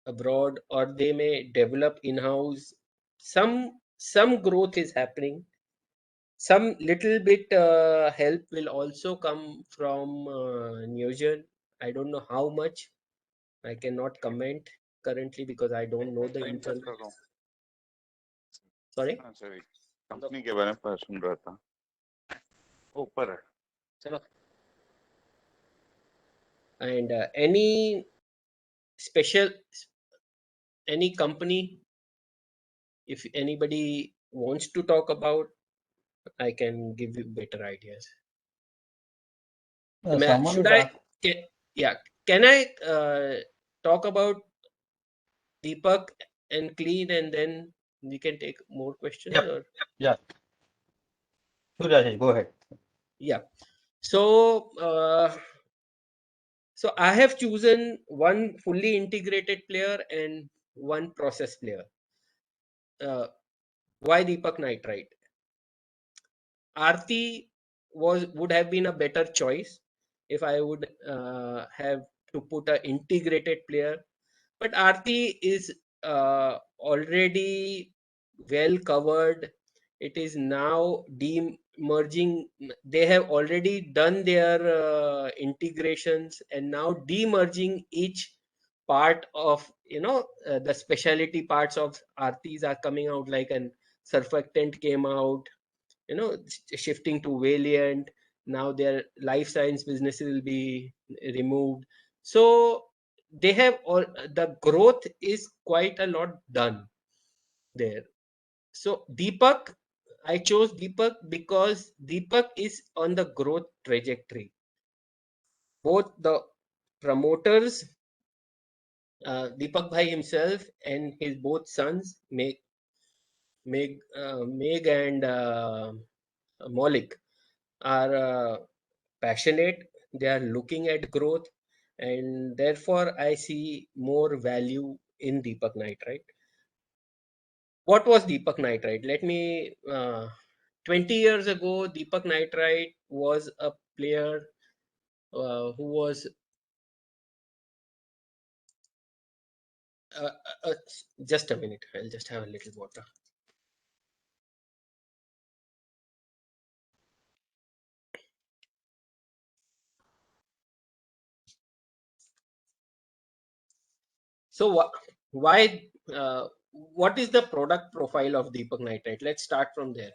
abroad, or they may develop in-house. Some growth is happening. Some little bit help will also come from Neogen. I don't know how much. I cannot comment currently because I don't know the time pass information. कर रहा हूँ Sorry. हाँ sir company के बारे में सुन रहा था वो ऊपर है चलो And any special, any company, if anybody wants to talk about, I can give you better ideas. Someone Should is I? Yeah. Can I talk about Deepak and Clean, and then we can take more questions? Yep. Or Yeah. Sure, Rajesh, go ahead. yeah. So so I have chosen one fully integrated player and one process player. Why Deepak Nitrite? Aarti would have been a better choice if I would have to put an integrated player. But Aarti is already well covered. It is now demerging. They have already done their integrations and now demerging each part of, the specialty parts of Aartis are coming out, like an surfactant came out, shifting to Valiant. Now their life science businesses will be removed. So they have all, the growth is quite a lot done there. So Deepak, I chose Deepak because Deepak is on the growth trajectory. Both the promoters, Deepak Bhai himself and his both sons, Meg and Maulik, are passionate. They are looking at growth, and therefore I see more value in Deepak Nitrite. What was Deepak Nitrite? Let me 20 years ago, Deepak Nitrite was a player who was uh, uh, just a minute, I'll just have a little water. So why what is the product profile of Deepak Nitrite? Let's start from there.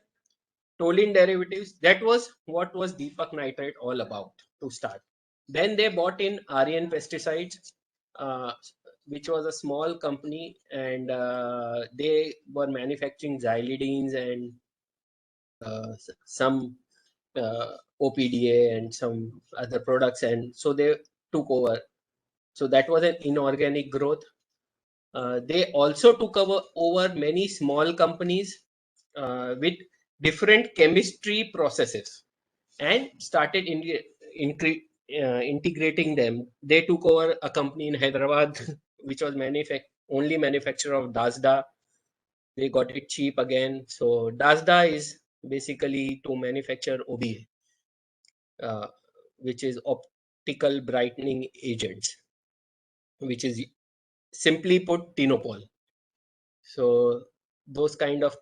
Toluene derivatives, that was what was Deepak Nitrite all about to start. Then they bought in Aryan Pesticides, uh, which was a small company, and they were manufacturing xylidines and some OPDA and some other products, and so they took over. So that was an inorganic growth. They also took over many small companies with different chemistry processes and started integrating them. They took over a company in Hyderabad, which was only manufacturer of Dasda. They got it cheap again. So Dasda is basically to manufacture OBA, uh, which is optical brightening agents, which is simply put Tinopol. So those kind of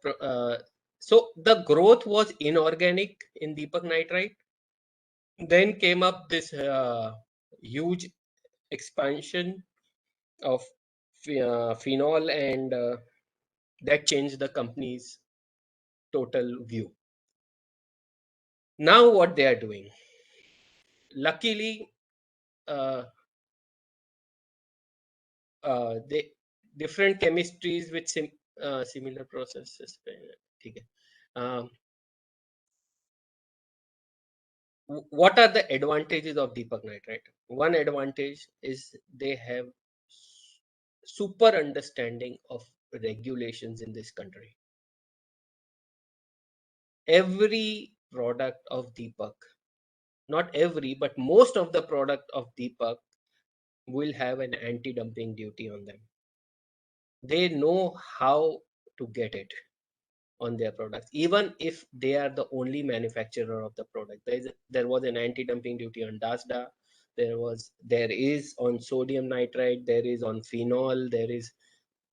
so the growth was inorganic in Deepak Nitrite. Then came up this huge expansion of phenol, and that changed the company's total view. Now what they are doing, luckily, uh, they different chemistries with similar processes. Okay. What are the advantages of Deepak Nitrite? One advantage is they have super understanding of regulations in this country. Every product of Deepak, not every, but most of the product of Deepak will have an anti-dumping duty on them. They know how to get it on their products, even if they are the only manufacturer of the product. There was an anti-dumping duty on Dasda. There is on sodium nitrite. There is on phenol. There is,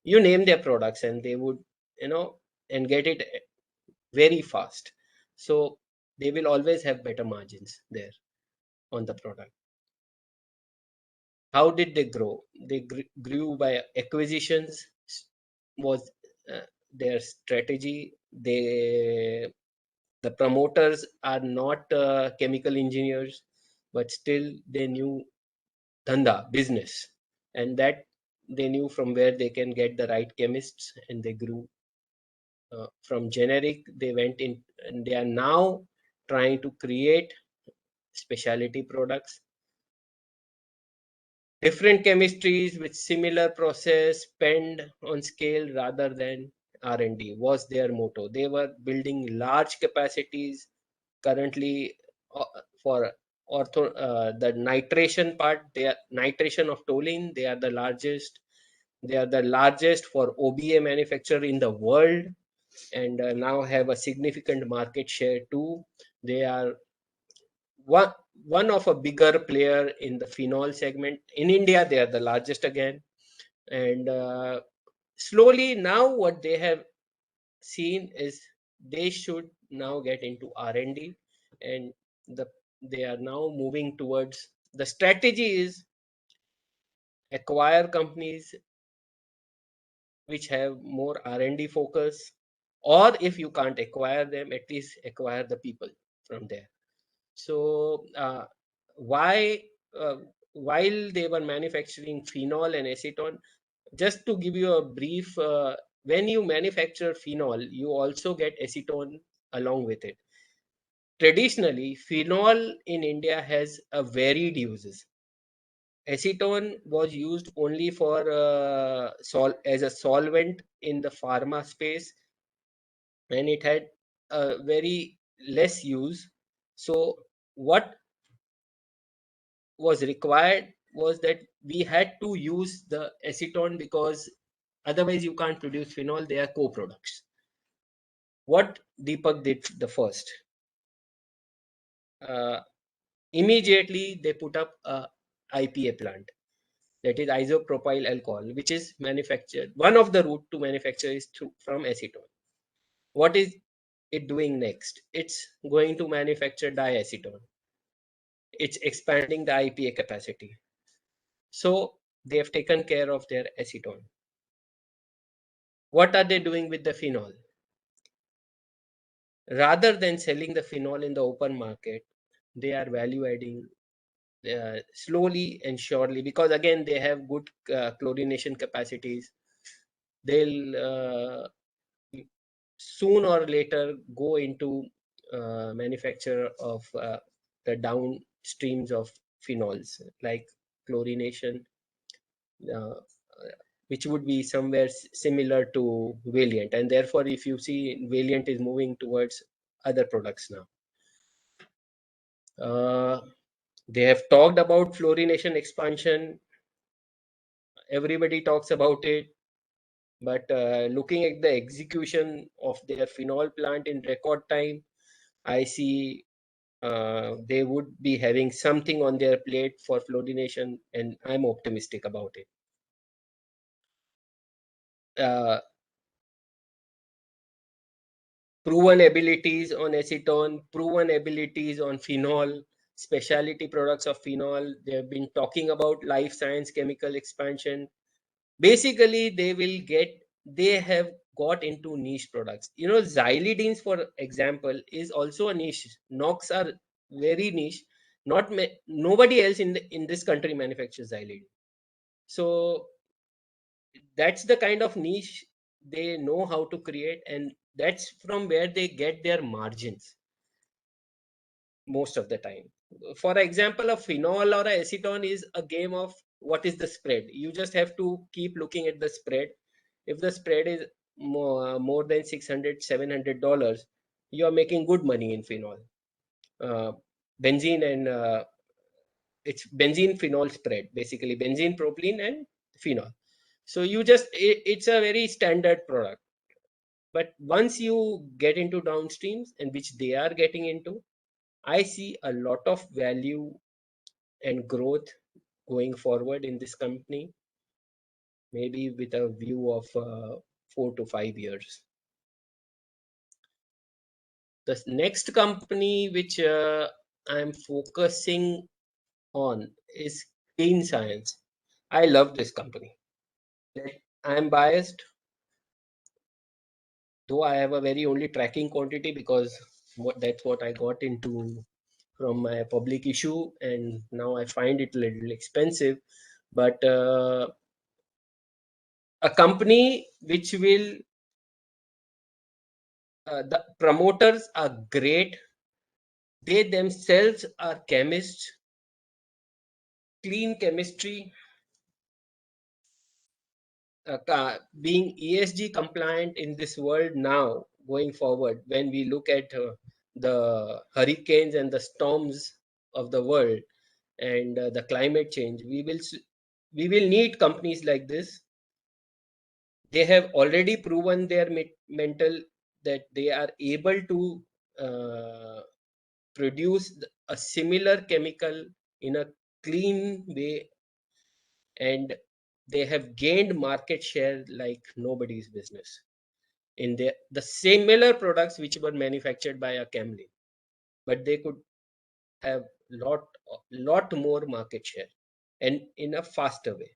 you name their products, and they would, and get it very fast. So they will always have better margins there on the product. How did they grow? They grew by acquisitions, was their strategy. The promoters are not chemical engineers, but still they knew dhanda, business, and that they knew from where they can get the right chemists, and they grew from generic. They went in, and they are now trying to create specialty products, different chemistries with similar process, spend on scale rather than R&D was their motto. They were building large capacities currently for the nitration part. They are nitration of toluene. They are the largest. They are the largest for OBA manufacturer in the world, and now have a significant market share too. They are one of a bigger player in the phenol segment in India. They are the largest again, and slowly now what they have seen is they should now get into R&D, and the they are now moving towards the strategy is acquire companies which have more R&D focus, or if you can't acquire them, at least acquire the people from there. So why while they were manufacturing phenol and acetone, just to give you a brief, when you manufacture phenol, you also get acetone along with it. Traditionally, phenol in India has a varied uses. Acetone was used only for as a solvent in the pharma space, and it had a very less use. So what was required was that we had to use the acetone, because otherwise you can't produce phenol. They are co-products. What Deepak did the first, immediately they put up a IPA plant, that is isopropyl alcohol, which is manufactured. One of the route to manufacture is from acetone. What is it doing next? It's going to manufacture diacetone. It's expanding the IPA capacity. So they have taken care of their acetone. What are they doing with the phenol? Rather than selling the phenol in the open market, they are value adding slowly and surely, because again they have good chlorination capacities. They'll soon or later go into manufacture of the downstreams of phenols, like chlorination, uh, which would be somewhere similar to Valiant. And therefore, if you see, Valiant is moving towards other products now. They have talked about fluorination expansion. Everybody talks about it, but looking at the execution of their phenol plant in record time, I see they would be having something on their plate for fluorination, and I'm optimistic about it. Proven abilities on acetone, proven abilities on phenol, specialty products of phenol. They have been talking about life science chemical expansion. Basically, they have got into niche products. Xylidines, for example, is also a niche. NOx are very niche. Nobody else in this country manufactures xylidine. So that's the kind of niche they know how to create, and that's from where they get their margins most of the time. For example, a phenol or a acetone is a game of what is the spread. You just have to keep looking at the spread. If the spread is more than $600-$700, you are making good money in phenol. Benzene and it's benzene phenol spread, basically benzene, propylene, and phenol. So it's a very standard product. But once you get into downstreams, and which they are getting into, I see a lot of value and growth going forward in this company, maybe with a view of 4 to 5 years. The next company which I'm focusing on is Clean Science. I love this company. I'm biased, though I have a very only tracking quantity, because that's what I got into from my public issue, and now I find it a little expensive. But a company which will, the promoters are great. They themselves are chemists, clean chemistry, being ESG compliant in this world now going forward. When we look at the hurricanes and the storms of the world and the climate change, we will need companies like this. They have already proven their mental that they are able to produce a similar chemical in a clean way, and they have gained market share like nobody's business in the similar products which were manufactured by a Camlin, but they could have lot more market share and in a faster way.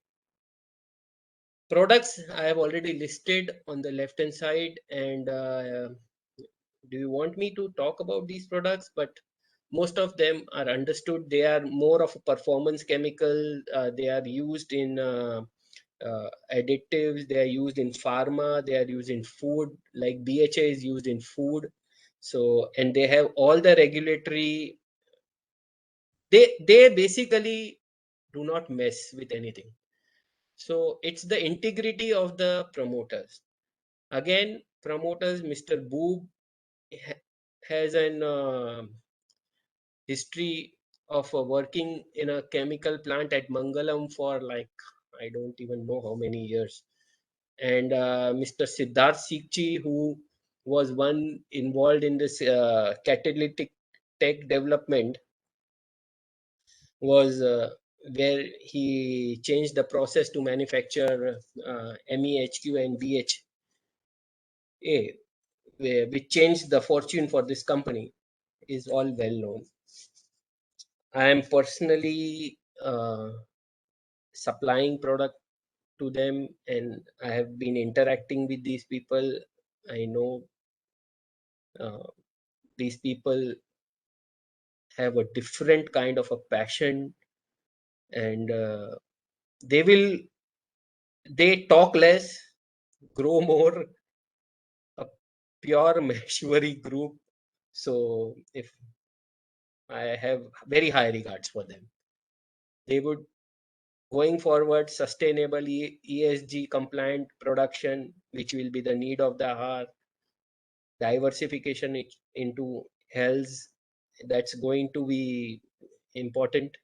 Products I have already listed on the left hand side, and do you want me to talk about these products? But most of them are understood. They are more of a performance chemical. They are used in additives. They are used in pharma. They are used in food, like BHA is used in food. So, and they have all the regulatory. They basically do not mess with anything. So it's the integrity of the promoters. Again, promoters, Mr. Boob has an history of working in a chemical plant at Mangalam for like, I don't even know how many years. And Mr. Siddharth Sikchi, who was one involved in this catalytic tech development, was where he changed the process to manufacture MEHQ and BHA, which changed the fortune for this company, is all well known. I am personally supplying product to them, and I have been interacting with these people. I know these people have a different kind of a passion, and they talk less, grow more, a pure Maheshwari group. So if I have very high regards for them, they would, going forward, sustainable ESG compliant production, which will be the need of the hour, diversification into health, that's going to be important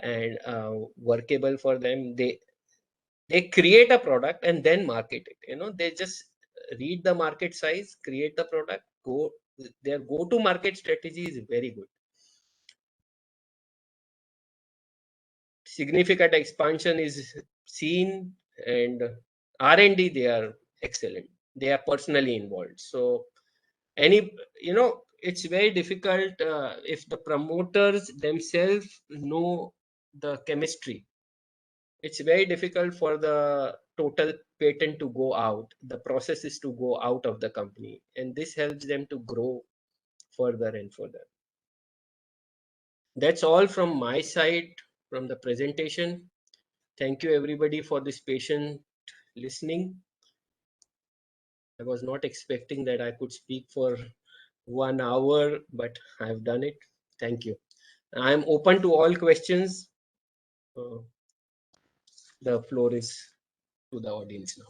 and workable for them. They create a product and then market it. They just read the market size, create the product, their go-to market strategy is very good. Significant expansion is seen, and R&D, they are excellent. They are personally involved. So it's very difficult if the promoters themselves know the chemistry. It's very difficult for the total patent to go out, the process is to go out of the company, and this helps them to grow further and further. That's all from my side from the presentation. Thank you everybody for this patient listening. I was not expecting that I could speak for 1 hour, but I've done it. Thank you. I'm open to all questions. The floor is to the audience now.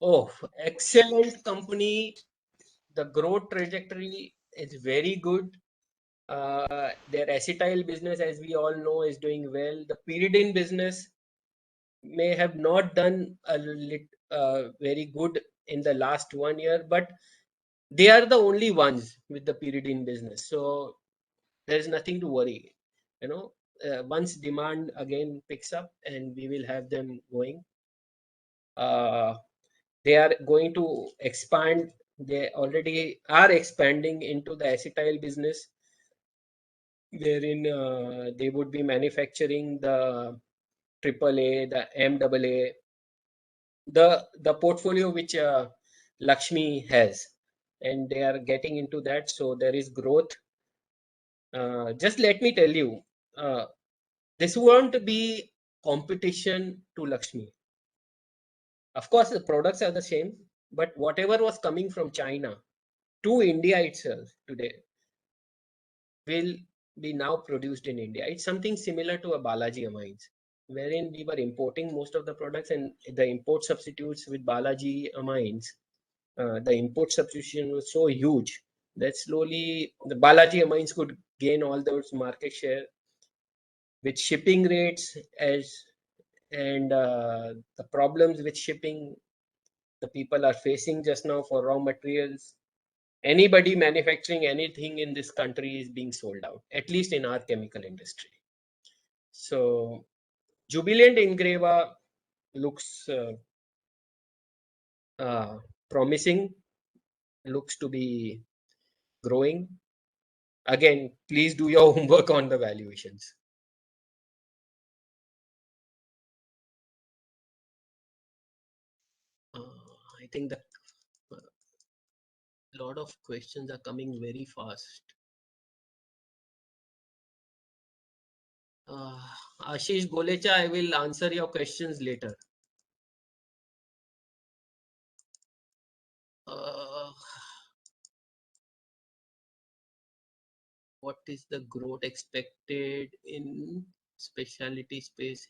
Oh, excellent company. The growth trajectory is very good. Their acetyl business, as we all know, is doing well. The pyridine business may have not done very good in the last 1 year, but they are the only ones with the pyridine business. So there's nothing to worry. Once demand again picks up, and we will have them going. They are going to expand. They already are expanding into the acetyl business, wherein they would be manufacturing the AAA, the MAA, the portfolio which Lakshmi has, and they are getting into that. So there is growth. Just let me tell you, this won't be competition to Lakshmi. Of course, the products are the same, but whatever was coming from China to India itself today will be now produced in India. It's something similar to a Balaji Amines, wherein we were importing most of the products, and the import substitutes with Balaji Amines, the import substitution was so huge that slowly the Balaji Amines could gain all those market share with shipping rates and the problems with shipping the people are facing just now for raw materials. Anybody manufacturing anything in this country is being sold out, at least in our chemical industry. So Jubilant Ingreva looks promising, looks to be growing. Again, please do your homework on the valuations. I think that a lot of questions are coming very fast. Ashish Golecha, I will answer your questions later. What is the growth expected in specialty space?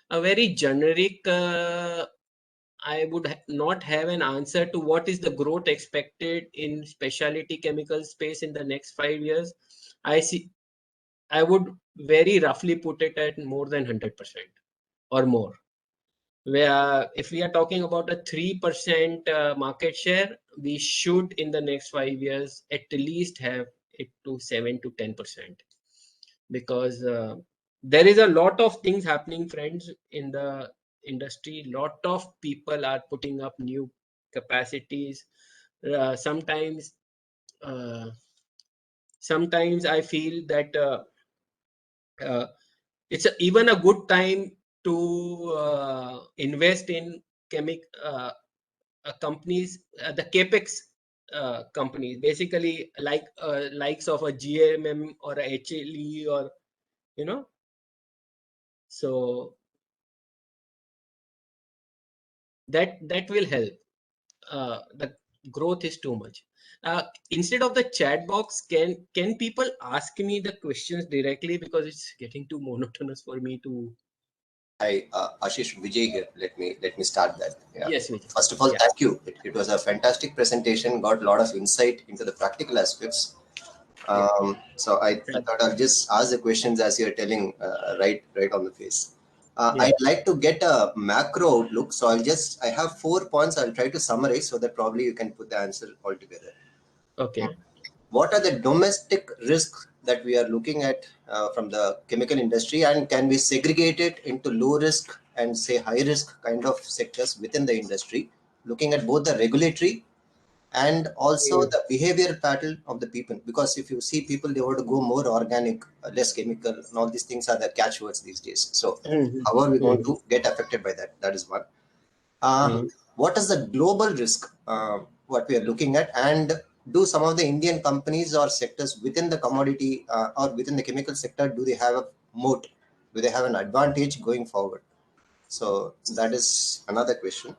A very generic, I would not have an answer to what is the growth expected in specialty chemical space in the next 5 years. I would very roughly put it at more than 100% or more. Where if we are talking about a 3% market share, we should in the next 5 years at least have it to 7 to 10%, because there is a lot of things happening, friends, in the industry. Lot of people are putting up new capacities. Sometimes I feel that it's even a good time to invest in companies, the capex companies, basically like likes of a GMM or a HLE, or so that will help. The growth is too much. Instead of the chat box, can people ask me the questions directly, because it's getting too monotonous for me to. Hi, Ashish, Vijay here. Let me start that. Yeah. Yes, Vijay. First of all, Yeah. thank you. It was a fantastic presentation. Got a lot of insight into the practical aspects. So I thought I'll just ask the questions as you're telling right on the face. Yeah. I'd like to get a macro outlook. So I have 4 points. I'll try to summarize so that probably you can put the answer all together. Okay. What are the domestic risks that we are looking at from the chemical industry, and can we segregate it into low risk and say high risk kind of sectors within the industry, looking at both the regulatory and also the behavior pattern of the people? Because if you see people, they want to go more organic, less chemical, and all these things are the catchwords these days. So how are we going to get affected by that? That is one. What is the global risk what we are looking at, and do some of the Indian companies or sectors within the commodity or within the chemical sector, do they have a moat, do they have an advantage going forward? So that is another question.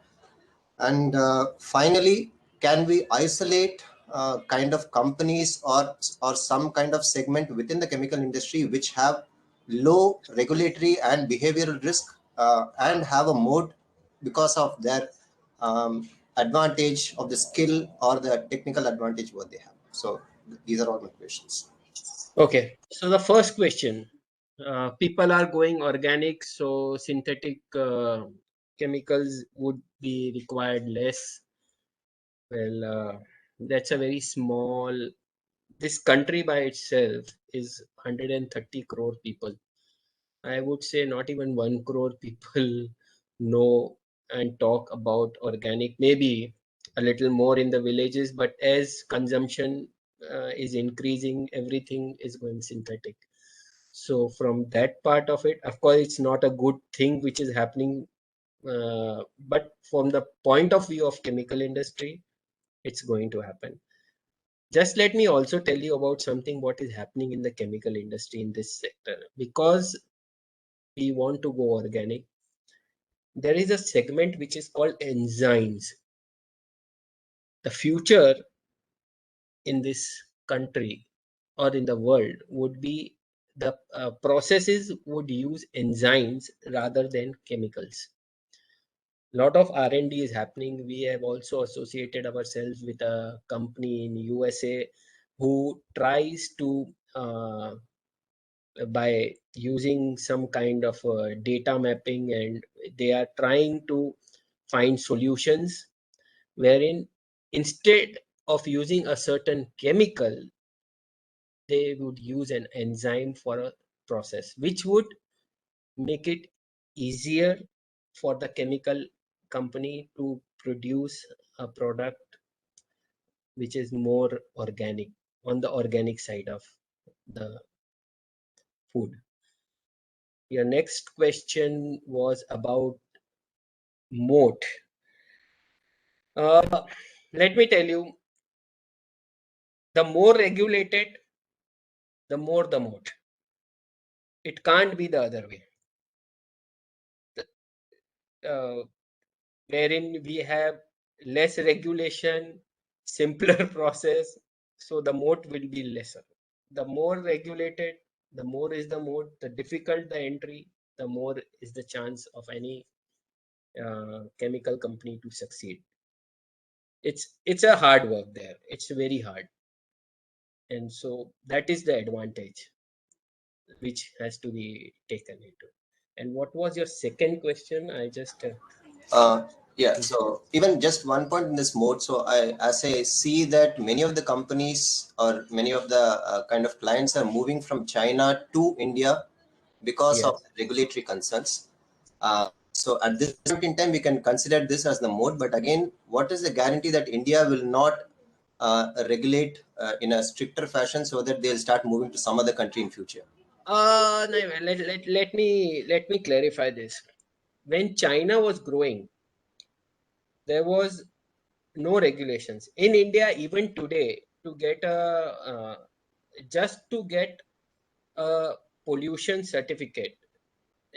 And finally, can we isolate kind of companies or some kind of segment within the chemical industry which have low regulatory and behavioral risk and have a moat because of their advantage of the skill or the technical advantage what they have? So these are all my questions. Okay. So the first question, people are going organic, so synthetic chemicals would be required less. Well, that's a very small. This country by itself is 130 crore people. I would say not even 1 crore people know and talk about organic. Maybe a little more in the villages, but as consumption is increasing, everything is going synthetic. So from that part of it, of course, it's not a good thing which is happening. But from the point of view of chemical industry, it's going to happen. Just let me also tell you about something what is happening in the chemical industry in this sector. Because we want to go organic, there is a segment which is called enzymes. The future in this country or in the world would be the processes would use enzymes rather than chemicals. Lot of R&D is happening. We have also associated ourselves with a company in USA who tries to by using some kind of data mapping, and they are trying to find solutions wherein instead of using a certain chemical, they would use an enzyme for a process, which would make it easier for the chemical company to produce a product which is more organic, on the organic side of the food. Your next question was about moat. Let me tell you, the more regulated, the more the moat. It can't be the other way. Wherein we have less regulation, simpler process, so the moat will be lesser. The more regulated, the more is the moat. The difficult the entry, the more is the chance of any chemical company to succeed. It's a hard work there. It's very hard, and so that is the advantage which has to be taken into. And what was your second question? I just Yeah, so even just one point in this mode. So as I see that many of the companies or many of the kind of clients are moving from China to India because yes. of regulatory concerns. So at this point in time, we can consider this as the mode. But again, what is the guarantee that India will not regulate in a stricter fashion so that they'll start moving to some other country in future? No, let me clarify this. When China was growing, there was no regulations in India. Even today, to get a just to get a pollution certificate,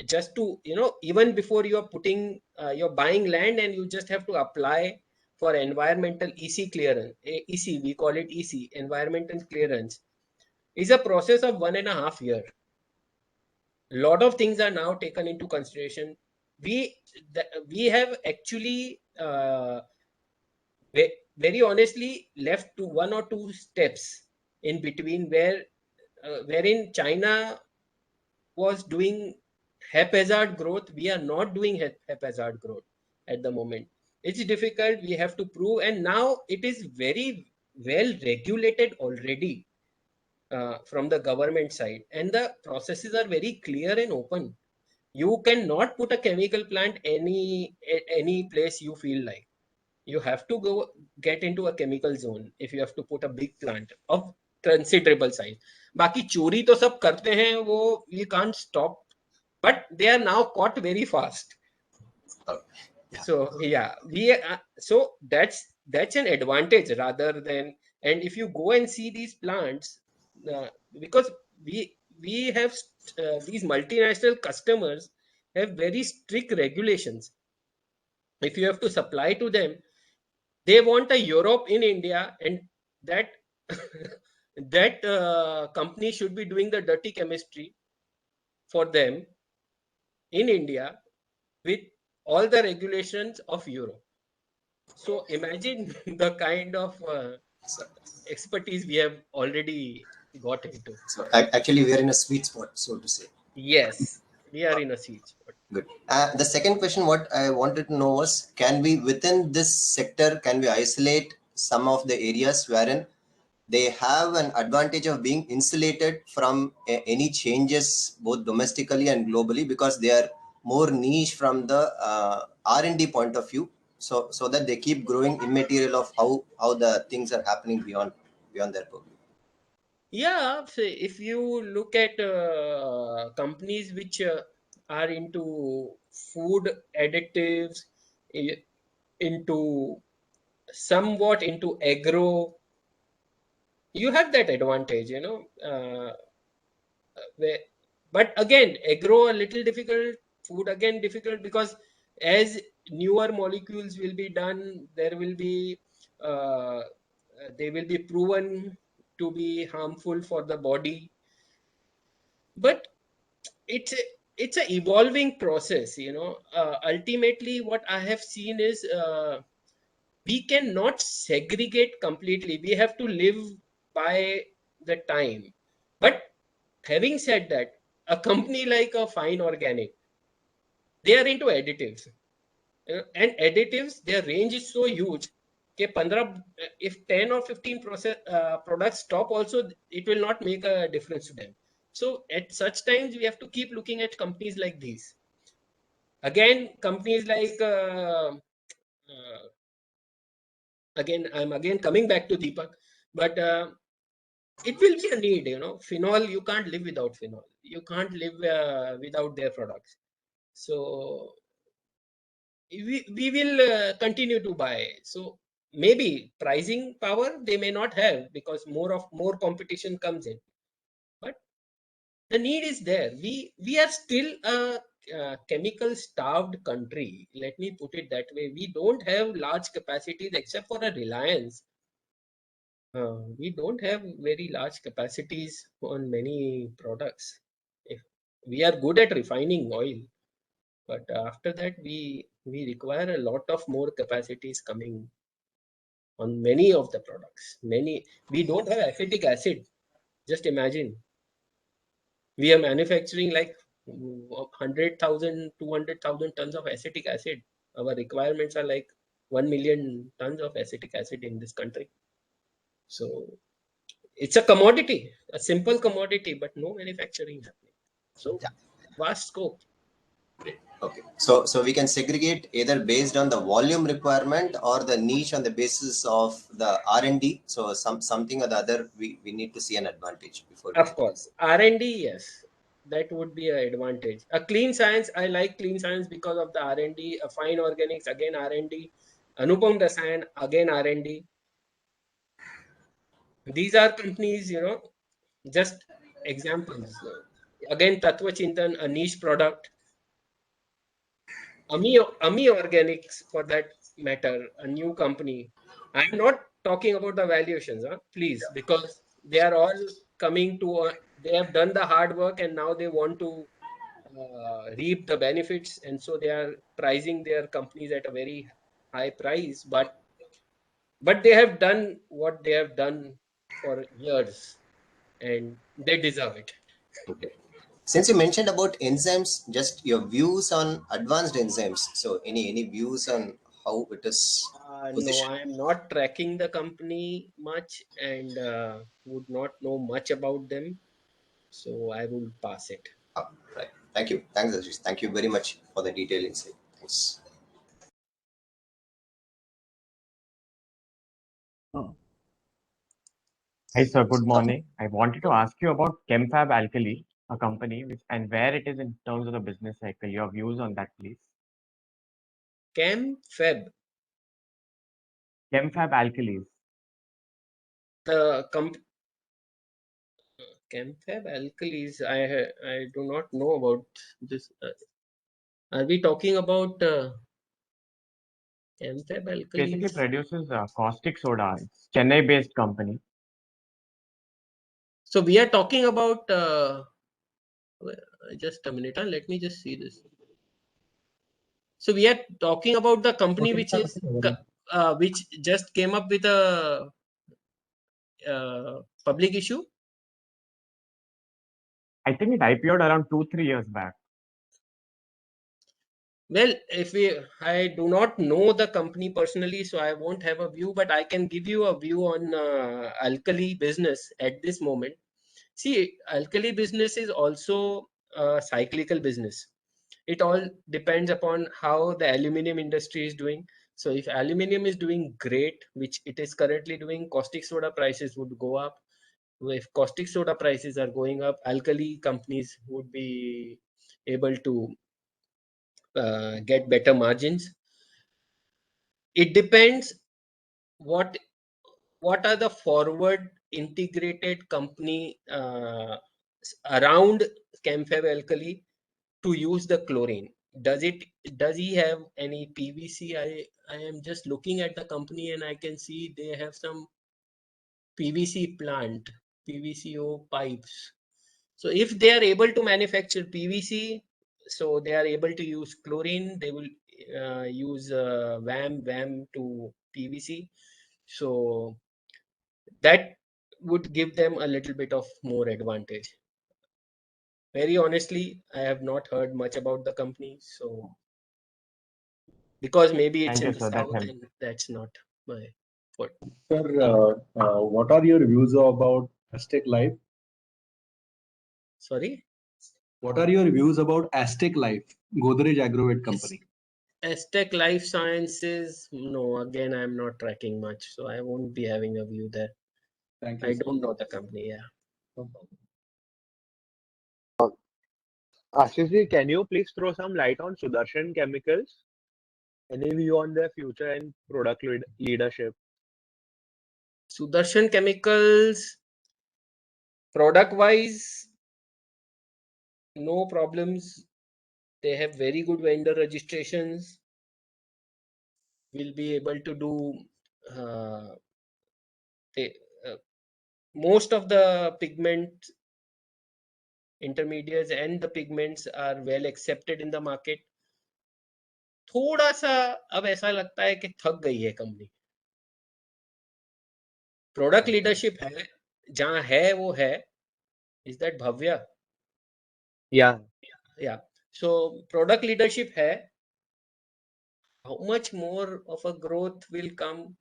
just to even before you are putting you're buying land and you just have to apply for environmental EC clearance. EC, we call it EC, environmental clearance, is a process of 1.5 years. Lot of things are now taken into consideration. We have actually very honestly left to one or two steps in between, wherein China was doing haphazard growth. We are not doing haphazard growth at the moment. It's difficult. We have to prove, and now it is very well regulated already from the government side, and the processes are very clear and open. You cannot put a chemical plant any place you feel like. You have to go get into a chemical zone if you have to put a big plant of considerable size. बाकी चोरी तो सब करते हैं, वो we can't stop, but they are now caught very fast. Yeah. So yeah, so that's an advantage rather than. And if you go and see these plants, because we have these multinational customers have very strict regulations. If you have to supply to them, they want a Europe in India, and that that company should be doing the dirty chemistry for them in India with all the regulations of Europe. So imagine the kind of So, expertise we have already got into. so actually, we are in a sweet spot, so to say. Yes, we are in a sweet spot. Good. The second question, what I wanted to know was, can we within this sector, can we isolate some of the areas wherein they have an advantage of being insulated from any changes both domestically and globally, because they are more niche from the R&D point of view, so that they keep growing immaterial of how the things are happening beyond their purview. Yeah, so if you look at companies which are into food additives, into somewhat into agro, you have that advantage, where, but again, agro a little difficult, food again difficult, because as newer molecules will be done, there will be they will be proven to be harmful for the body. But it's a evolving process, ultimately what I have seen is we cannot segregate completely. We have to live by the time. But having said that, a company like a Fine Organic, they are into additives. And additives, their range is so huge. If 10 or 15 products stop also, it will not make a difference to them. So at such times, we have to keep looking at companies like these. Again, companies like, again, I'm again coming back to Deepak, but it will be a need, Phenol, you can't live without phenol. You can't live without their products. So we will continue to buy. So maybe pricing power they may not have, because more competition comes in. But the need is there. We are still a chemical starved country. Let me put it that way. We don't have large capacities except for a Reliance. We don't have very large capacities on many products. If we are good at refining oil, but after that we require a lot of more capacities coming on many of the products. We don't have acetic acid. Just imagine, we are manufacturing like 100,000, 200,000 tons of acetic acid. Our requirements are like 1 million tons of acetic acid in this country. So it's a commodity, a simple commodity, but no manufacturing happening. So vast scope. Okay, so we can segregate either based on the volume requirement or the niche on the basis of the R&D. So something or the other, we need to see an advantage before. Of course, R&D, yes, that would be an advantage. A Clean Science, I like Clean Science because of the R&D. A Fine Organics, again R&D. Anupam Rasayan, again R&D. These are companies, just examples. Again, Tattva Chintan, a niche product. Ami Organics, for that matter, a new company. I'm not talking about the valuations, please, because they are all coming to, they have done the hard work and now they want to reap the benefits. And so they are pricing their companies at a very high price. But they have done what they have done for years and they deserve it. Okay. Since you mentioned about enzymes, just your views on advanced enzymes. So any views on how it is No, positioned? I am not tracking the company much and would not know much about them. So I will pass it. Right. Thank you. Thanks, Ashish. Thank you very much for the detailed insight. Thanks. Hi, sir. Good morning. I wanted to ask you about ChemFab Alkali, a company, and where it is in terms of the business cycle. Your views on that, please. ChemFab, ChemFab Alkalis. the ChemFab Alkalis, I do not know about this. Are we talking about ChemFab Basically Alkalis? produces caustic soda. It's Chennai-based company. So we are talking about just a minute. Let me just see this. So we are talking about the company which is which just came up with a public issue. I think it IPO'd around 2-3 years back. Well, I do not know the company personally, so I won't have a view, but I can give you a view on alkali business at this moment. See, alkali business is also a cyclical business. It all depends upon how the aluminum industry is doing. So if aluminum is doing great, which it is currently doing, caustic soda prices would go up. If caustic soda prices are going up, alkali companies would be able to get better margins. It depends what are the forward integrated company around ChemFab Alkali to use the chlorine. Does he have any PVC? I am just looking at the company and I can see they have some PVC plant, PVCO pipes. So if they are able to manufacture PVC, so they are able to use chlorine, they will use VAM to PVC. So that would give them a little bit of more advantage. Very honestly, I have not heard much about the company. So because maybe it's Thank in you, the sir. That south helps. and that's not my fault. Sir, what are your views about Aztec Life? Sorry? What are your views about Aztec Life, Godrej Agrovet company? Aztec Life Sciences, no, again, I'm not tracking much, so I won't be having a view there. Thank you, I sir. don't know the company, yeah. No problem. Ashish ji, can you please throw some light on Sudarshan Chemicals? Any view on their future and product leadership? Sudarshan Chemicals, product wise, no problems. They have very good vendor registrations. Will be able to do they, most of the pigment intermediates and the pigments are well accepted in the market. थोड़ा सा अब ऐसा लगता है कि थक गई है कंपनी. प्रोडक्ट लीडरशिप है, जहां है वो है. Is that Bhavya? Yeah. Yeah. So product leadership hai. How much more of a growth will come?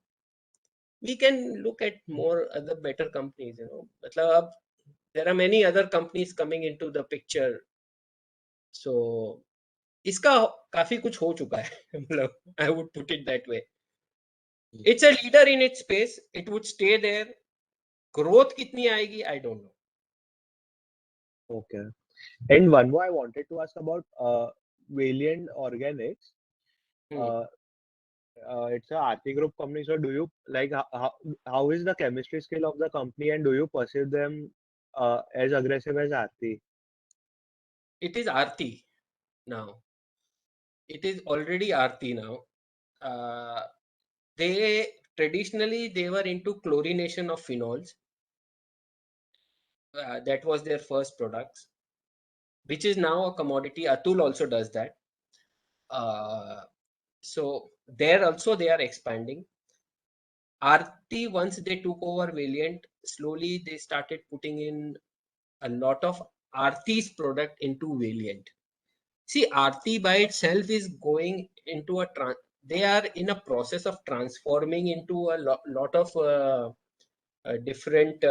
We can look at more other better companies, you know. मतलब there are many other companies coming into the picture. So इसका काफी कुछ हो चुका है. मतलब I would put it that way. It's a leader in its space. It would stay there. Growth कितनी आएगी? I don't know. Okay. And one more I wanted to ask about Valiant Organics. It's a Aarti Group company. So do you like how is the chemistry skill of the company and do you perceive them as aggressive as Aarti? It is Aarti now. It is already Aarti now. They traditionally they were into chlorination of phenols. That was their first products, which is now a commodity. Atul also does that. So there also they are expanding. Aarti, once they took over Valiant, slowly they started putting in a lot of Aarti's product into Valiant. See, Aarti by itself is going into a they are in a process of transforming into a lot of different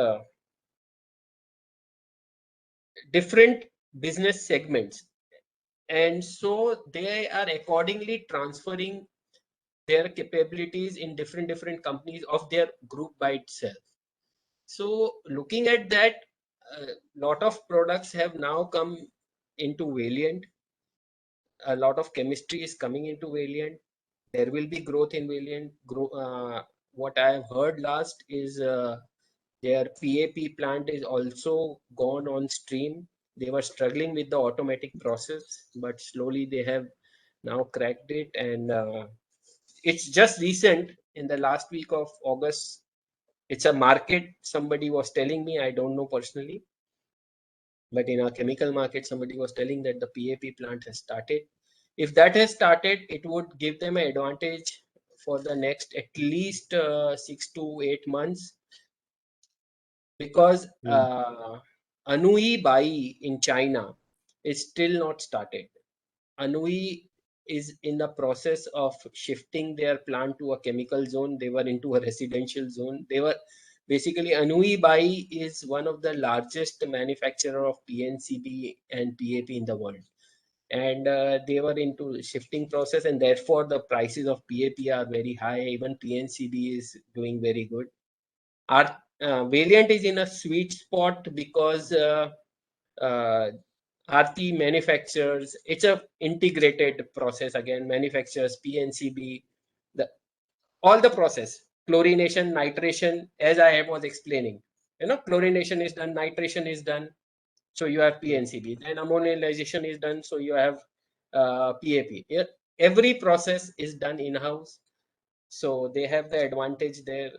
business segments, and so they are accordingly transferring their capabilities in different companies of their group by itself. So looking at that, a lot of products have now come into Valiant. A lot of chemistry is coming into Valiant. There will be growth in Valiant. What I have heard last is their PAP plant is also gone on stream. They were struggling with the automatic process, but slowly they have now cracked it. And it's just recent in the last week of August. It's a market. Somebody was telling me, I don't know personally, but in a chemical market, somebody was telling that the PAP plant has started. If that has started, it would give them an advantage for the next at least 6 to 8 months, because Anhui Bai in China is still not started. Anhui is in the process of shifting their plant to a chemical zone. They were into a residential zone. They were basically, Anhui Bai is one of the largest manufacturer of PNCB and PAP in the world. And they were into shifting process, and therefore the prices of PAP are very high. Even PNCB is doing very good. Our Valiant is in a sweet spot because Aarti manufactures, it's a integrated process again, manufactures PNCB, all the process, chlorination, nitration, as I was explaining. chlorination is done, nitration is done, so you have PNCB. Then ammonialization is done, so you have PAP. Every process is done in-house, so they have the advantage there,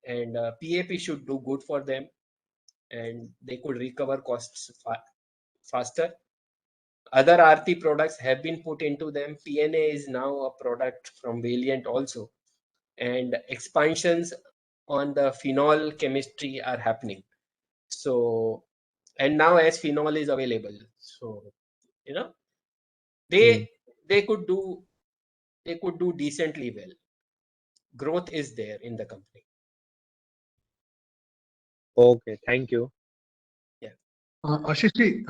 and PAP should do good for them, and they could recover costs faster. Other RT products have been put into them. PNA is now a product from Valiant also, and expansions on the phenol chemistry are happening. So, and now as phenol is available, so they could do decently well. Growth is there in the company. Okay, thank you. Ashish,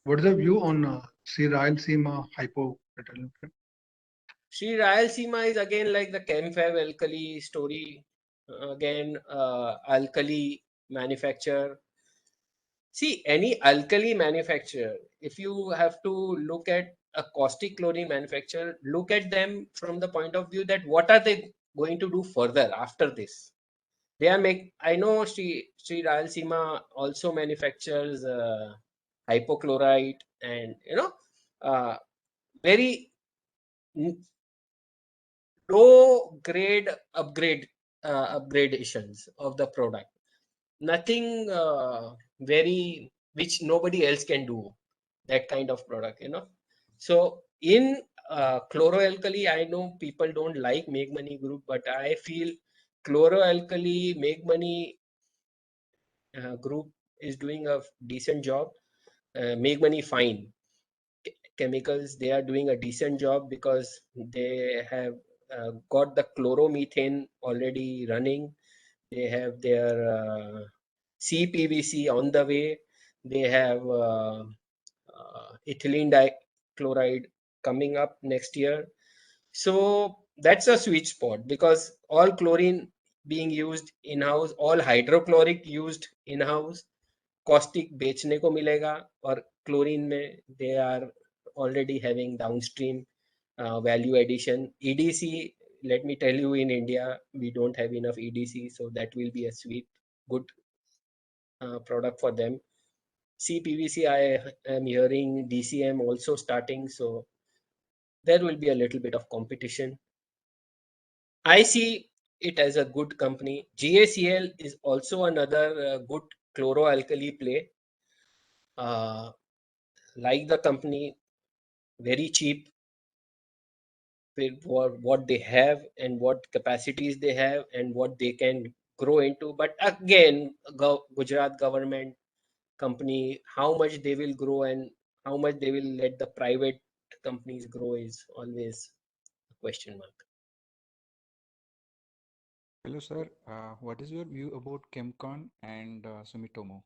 what is the view on Sri Rayalaseema Hypo-Petroleum? Sri Rayalaseema is again like the ChemFab alkali story. Again, alkali manufacturer. See, any alkali manufacturer, if you have to look at a caustic chlorine manufacturer, look at them from the point of view that what are they going to do further after this? They are I know Sri Rayalaseema also manufactures hypochlorite and very low grade upgradations of the product. Nothing very which nobody else can do, that kind of product. So in chloroalkali, I know people don't like Meghmani Group, but I feel chloroalkali Meghmani group is doing a decent job. Meghmani Fine Chemicals, they are doing a decent job because they have got the chloromethane already running. They have their CPVC on the way. They have ethylene dichloride coming up next year. So that's a sweet spot because all chlorine being used in-house, all hydrochloric used in-house, caustic बेचने को मिलेगा और chlorine में they are already having downstream value addition. EDC, let me tell you, in India we don't have enough EDC, so that will be a sweet good product for them. CPVC, I am hearing DCM also starting, so there will be a little bit of competition. I see it as a good company. GACL is also another good chloroalkali play. Like the company, very cheap with what they have and what capacities they have and what they can grow into. But again, Gujarat government company, how much they will grow and how much they will let the private companies grow is always a question mark. Hello, sir. What is your view about Chemcon and Sumitomo?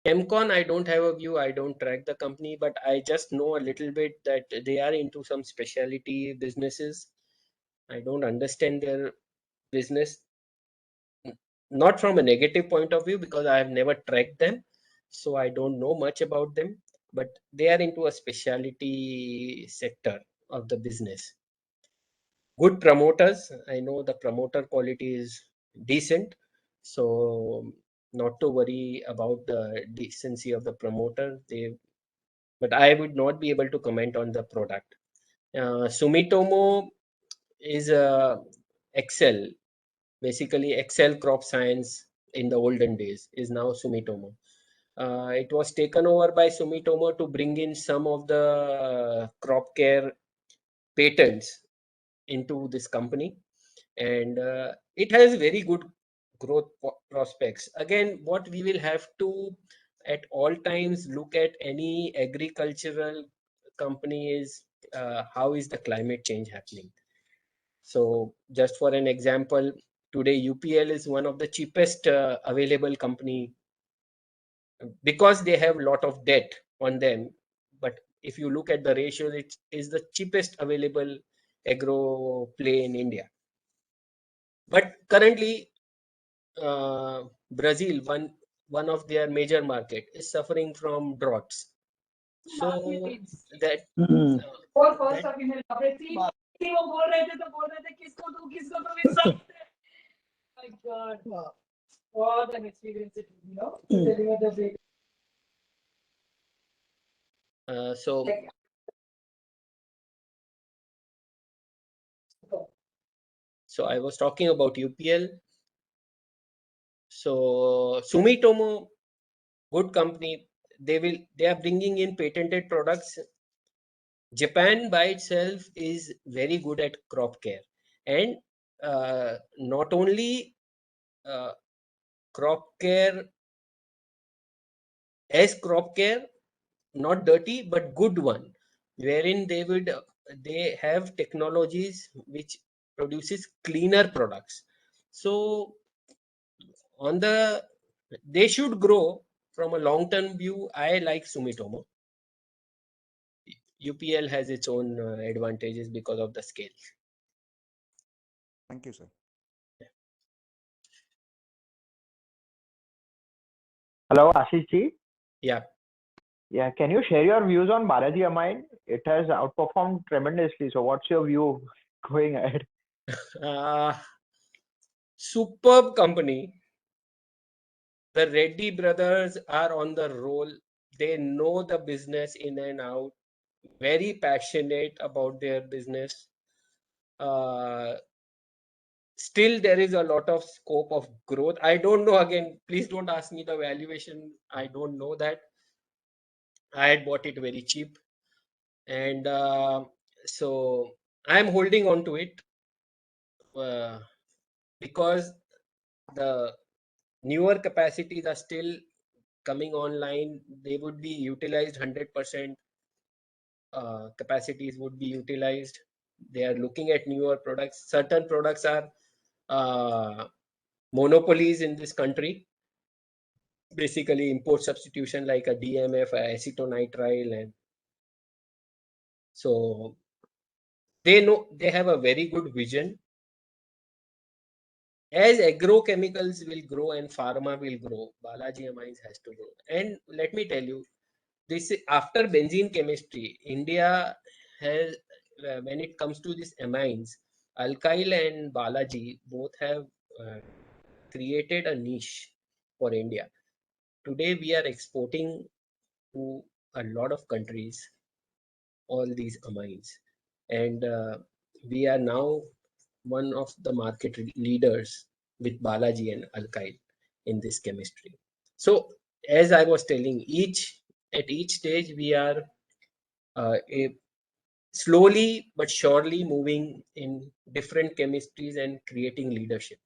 Chemcon, I don't have a view. I don't track the company, but I just know a little bit that they are into some specialty businesses. I don't understand their business, not from a negative point of view, because I have never tracked them, so I don't know much about them, but they are into a specialty sector of the business. Good promoters. I know the promoter quality is decent, so not to worry about the decency of the promoter. But I would not be able to comment on the product. Sumitomo is Excel. Basically, Excel Crop Science in the olden days is now Sumitomo. It was taken over by Sumitomo to bring in some of the crop care patents into this company, and it has very good growth prospects. Again, what we will have to at all times look at any agricultural company is how is the climate change happening. So just for an example, today UPL is one of the cheapest available company because they have a lot of debt on them. But if you look at the ratio, it is the cheapest available agro play in India. But currently, Brazil, one of their major market, is suffering from droughts. So that what an experience it, deliver the So I was talking about UPL. So Sumitomo, good company. They are bringing in patented products. Japan by itself is very good at crop care, and not only crop care as crop care, not dirty but good one, wherein they have technologies which produces cleaner products. So they should grow from a long term view. I like Sumitomo. UPL has its own advantages because of the scale. Thank you, sir. Hello, Ashish ji. Yeah. Yeah, can you share your views on Balaji Amine? It has outperformed tremendously. So, what's your view going ahead? Superb company. The Reddy brothers are on the roll. They know the business in and out. Very passionate about their business. Still, there is a lot of scope of growth. I don't know. Again, please don't ask me the valuation. I don't know that. I had bought it very cheap, and so I am holding on to it because the newer capacities are still coming online. They would be utilized 100%. Capacities would be utilized. They are looking at newer products. Certain products are monopolies in this country. Basically, import substitution like a DMF, acetonitrile, and so they know they have a very good vision. As agrochemicals will grow and pharma will grow, Balaji Amines has to grow. And let me tell you, this after benzene chemistry, India has, when it comes to these amines, Alkyl and Balaji both have created a niche for India. Today we are exporting to a lot of countries all these amines, and we are now one of the market leaders with Balaji and Alkyl in this chemistry. So as I was telling, at each stage we are slowly but surely moving in different chemistries and creating leadership.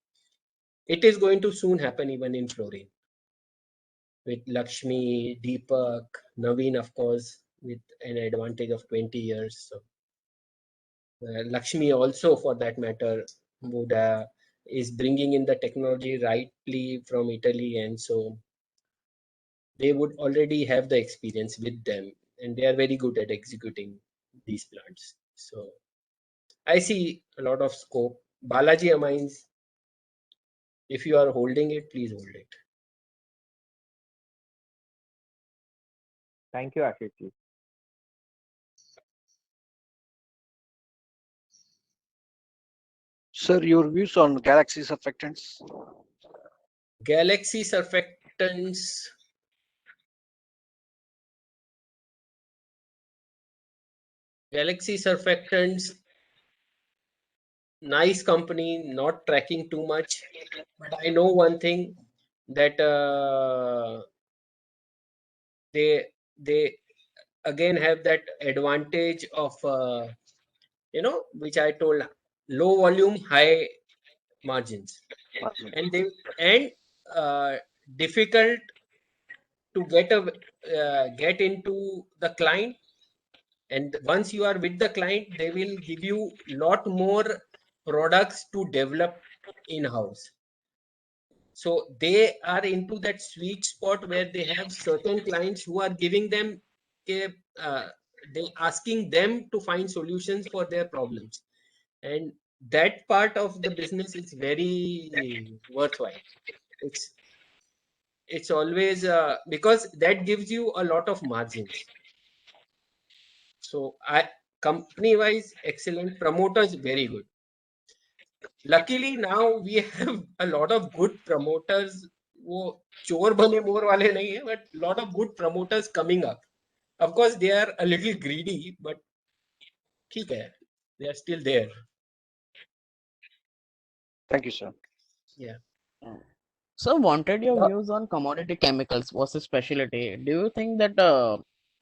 It is going to soon happen even in fluorine with Lakshmi, Deepak, Naveen, of course, with an advantage of 20 years. So Lakshmi also, for that matter, would is bringing in the technology rightly from Italy, and so they would already have the experience with them, and they are very good at executing these plants. So I see a lot of scope. Balaji Amines, if you are holding it, please hold it. Thank you, Ashish ji. Sir, your views on Galaxy surfactants? Galaxy surfactants. Galaxy surfactants, nice company, not tracking too much, but I know one thing, that they again have that advantage of which I told, low volume, high margins, and difficult to get into the client. And once you are with the client, they will give you lot more products to develop in-house. So they are into that sweet spot where they have certain clients who are giving them they asking them to find solutions for their problems, and that part of the business is very worthwhile. It's always because that gives you a lot of margins. So company wise, excellent. Promoters, very good. Luckily now we have a lot of good promoters वो चोर बने मोर वाले नहीं है, but lot of good promoters coming up. Of course, they are a little greedy, but ठीक है, they are still there. Thank you, sir. Yeah. So, wanted your Yeah. views on commodity chemicals versus specialty. Do you think that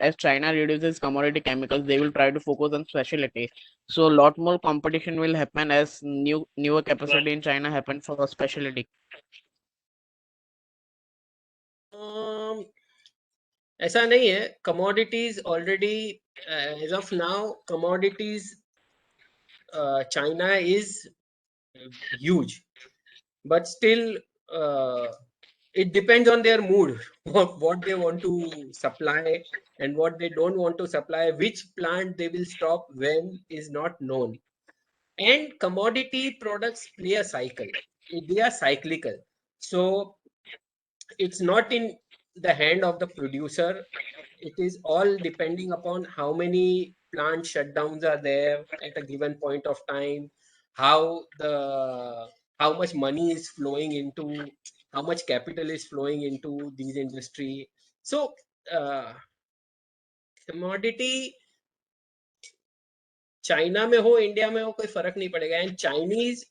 as China reduces commodity chemicals, they will try to focus on specialty? So, a lot more competition will happen as newer capacity in China happen for specialty. ऐसा नहीं है. Commodities already, as of now, commodities, China is huge, but still, it depends on their mood, what they want to supply and what they don't want to supply. Which plant they will stop when is not known. And commodity products play a cycle. They are cyclical. So it's not in the hand of the producer. It is all depending upon how many plant shutdowns are there at a given point of time, how much money is flowing into, how much capital is flowing into these industry. So commodity China में हो India में हो कोई फर्क नहीं पड़ेगा. And Chinese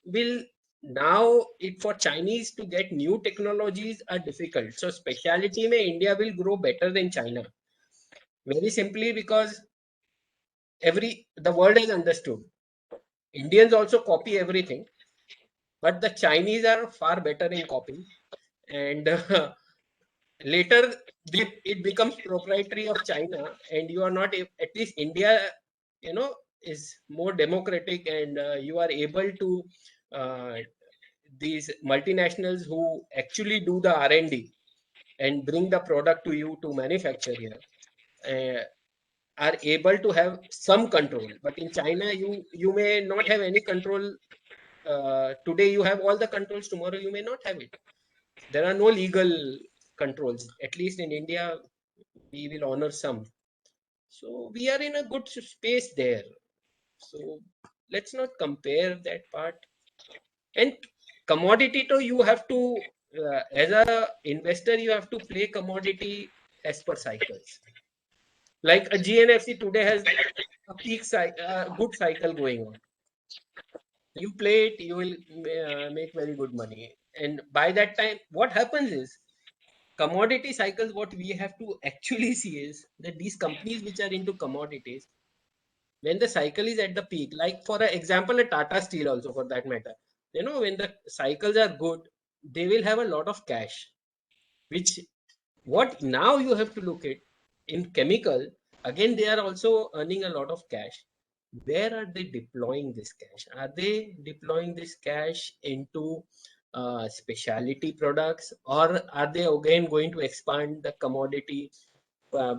will now, it for Chinese to get new technologies are difficult. So specialty mein India will grow better than China, very simply because the world has understood. Indians also copy everything, but the Chinese are far better in copying, and later it becomes proprietary of China, and you are not at least India, is more democratic, and you are able to, these multinationals who actually do the R&D and bring the product to you to manufacture here, are able to have some control. But in China, you may not have any control. Today you have all the controls, tomorrow you may not have it. There are no legal controls. At least in India, we will honor some. So we are in a good space there. So let's not compare that part. And commodity, to you have to, as a investor, you have to play commodity as per cycles. Like a GNFC today has a peak good cycle going on. You play it, you will make very good money. And by that time, what happens is, commodity cycles, what we have to actually see is that these companies which are into commodities, when the cycle is at the peak, like for example, a Tata Steel also for that matter, when the cycles are good, they will have a lot of cash, which what now you have to look at in chemical, again, they are also earning a lot of cash. Where are they deploying this cash? Are they deploying this cash into specialty products, or are they again going to expand the commodity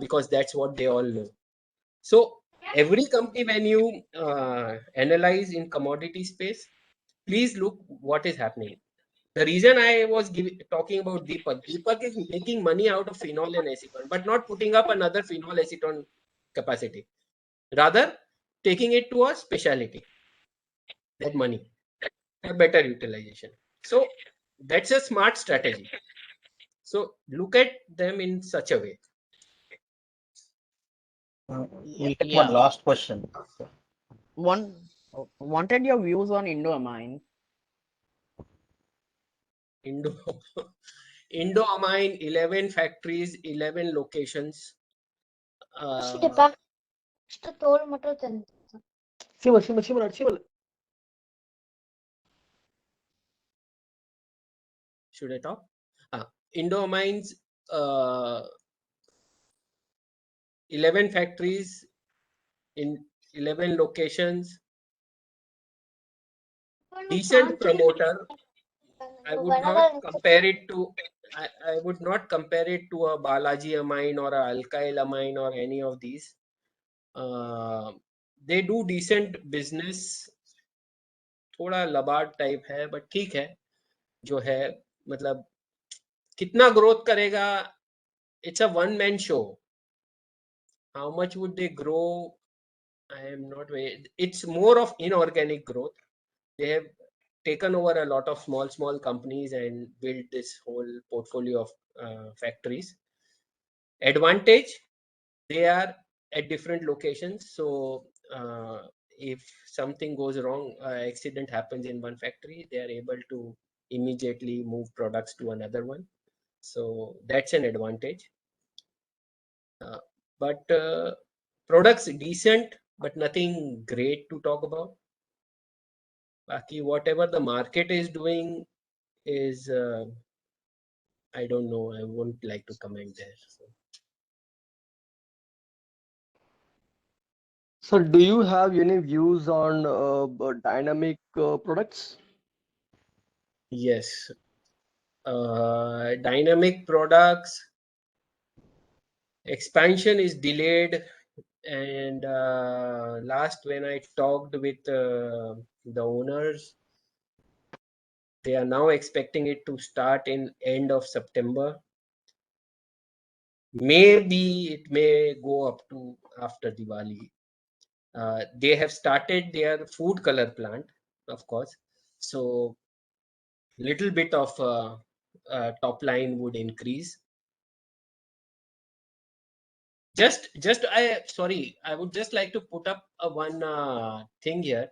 because that's what they all know? So every company, when you analyze in commodity space, please look what is happening. The reason I was talking about Deepak is making money out of phenol and acetone, but not putting up another phenol acetone capacity. Rather, taking it to a specialty, that money for better utilization. So that's a smart strategy. So look at them in such a way. We'll take Yeah. one last question. Wanted your views on Indoamine. Indoamine, 11 factories, 11 locations. Should I talk? Indoamine's 11 factories in 11 locations. Decent promoter. I would not compare it to I would not compare it to a Balaji Amine or a Alkyl Amine or any of these. They do decent business. थोड़ा लबाड़ type है, but ठीक है जो है. मतलब कितना growth करेगा, it's a one man show. How much would they grow? I am not very. It's more of inorganic growth. They have taken over a lot of small companies and built this whole portfolio of factories. Advantage, they are at different locations. So if something goes wrong, accident happens in one factory, they are able to immediately move products to another one. So that's an advantage. But products decent, but nothing great to talk about. Baki, whatever the market is doing is, I don't know. I won't like to comment there. So. So, do you have any views on dynamic products? Yes. Dynamic products expansion is delayed, and last when I talked with the owners, they are now expecting it to start in end of September. Maybe it may go up to after Diwali. They have started their food color plant, of course. So little bit of top line would increase. I would just like to put up one thing here.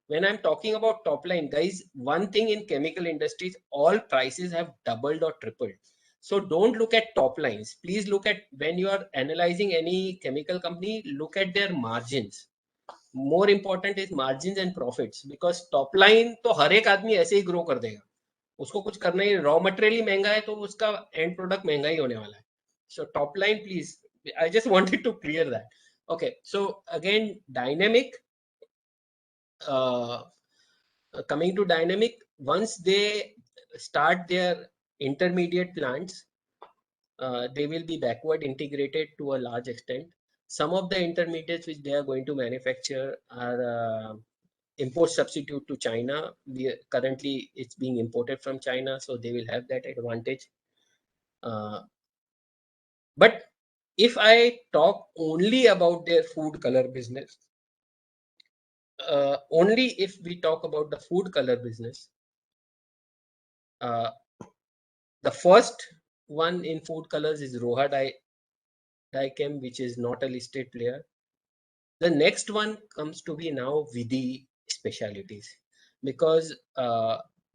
When I'm talking about top line, guys, one thing in chemical industries, all prices have doubled or tripled. So don't look at top lines. Please look at, when you are analyzing any chemical company, look at their margins. More important is margins and profits, because top line तो हर एक आदमी ऐसे ही grow कर देगा, उसको कुछ करना ही, raw material ही महंगा है तो उसका एंड प्रोडक्ट महंगा ही होने वाला है. So top line, please, I just wanted to clear that. Okay, so again, dynamic, coming to dynamic, once they start their intermediate plants, they will be backward integrated to a large extent. Some of the intermediates which they are going to manufacture are import substitute to China. Currently it's being imported from China, so they will have that advantage. But if I talk only about their food color business, only if we talk about the food color business, the first one in food colors is Roha Dichem, which is not a listed player. The next one comes to be now Vidhi Specialities, because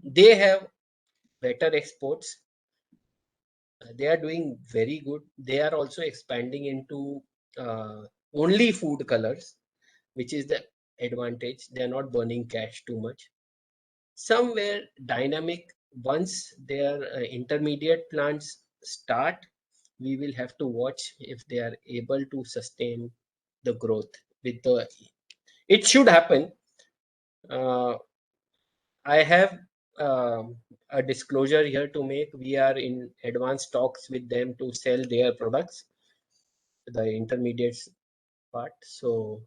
they have better exports. They are doing very good. They are also expanding into only food colors, which is the advantage. They are not burning cash too much. Somewhere dynamic, once their intermediate plants start, we will have to watch if they are able to sustain the growth with the, it should happen. I have a disclosure here to make. We are in advanced talks with them to sell their products, the intermediates part. So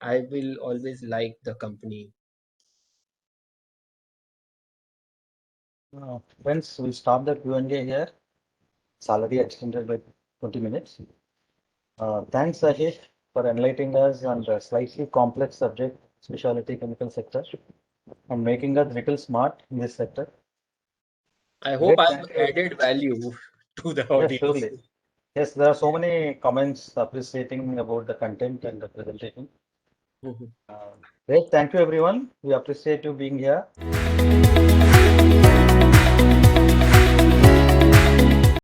I will always like the company. Friends, we stop the Q&A here. It's already extended by 20 minutes. Thanks, Ashish, for enlightening us on the slightly complex subject, specialty chemical sector, and making us little smart in this sector. I hope Great, I've added value to the Yes, audience. surely. Yes, there are so many comments appreciating about the content and the presentation. Great, thank you everyone. We appreciate you being here.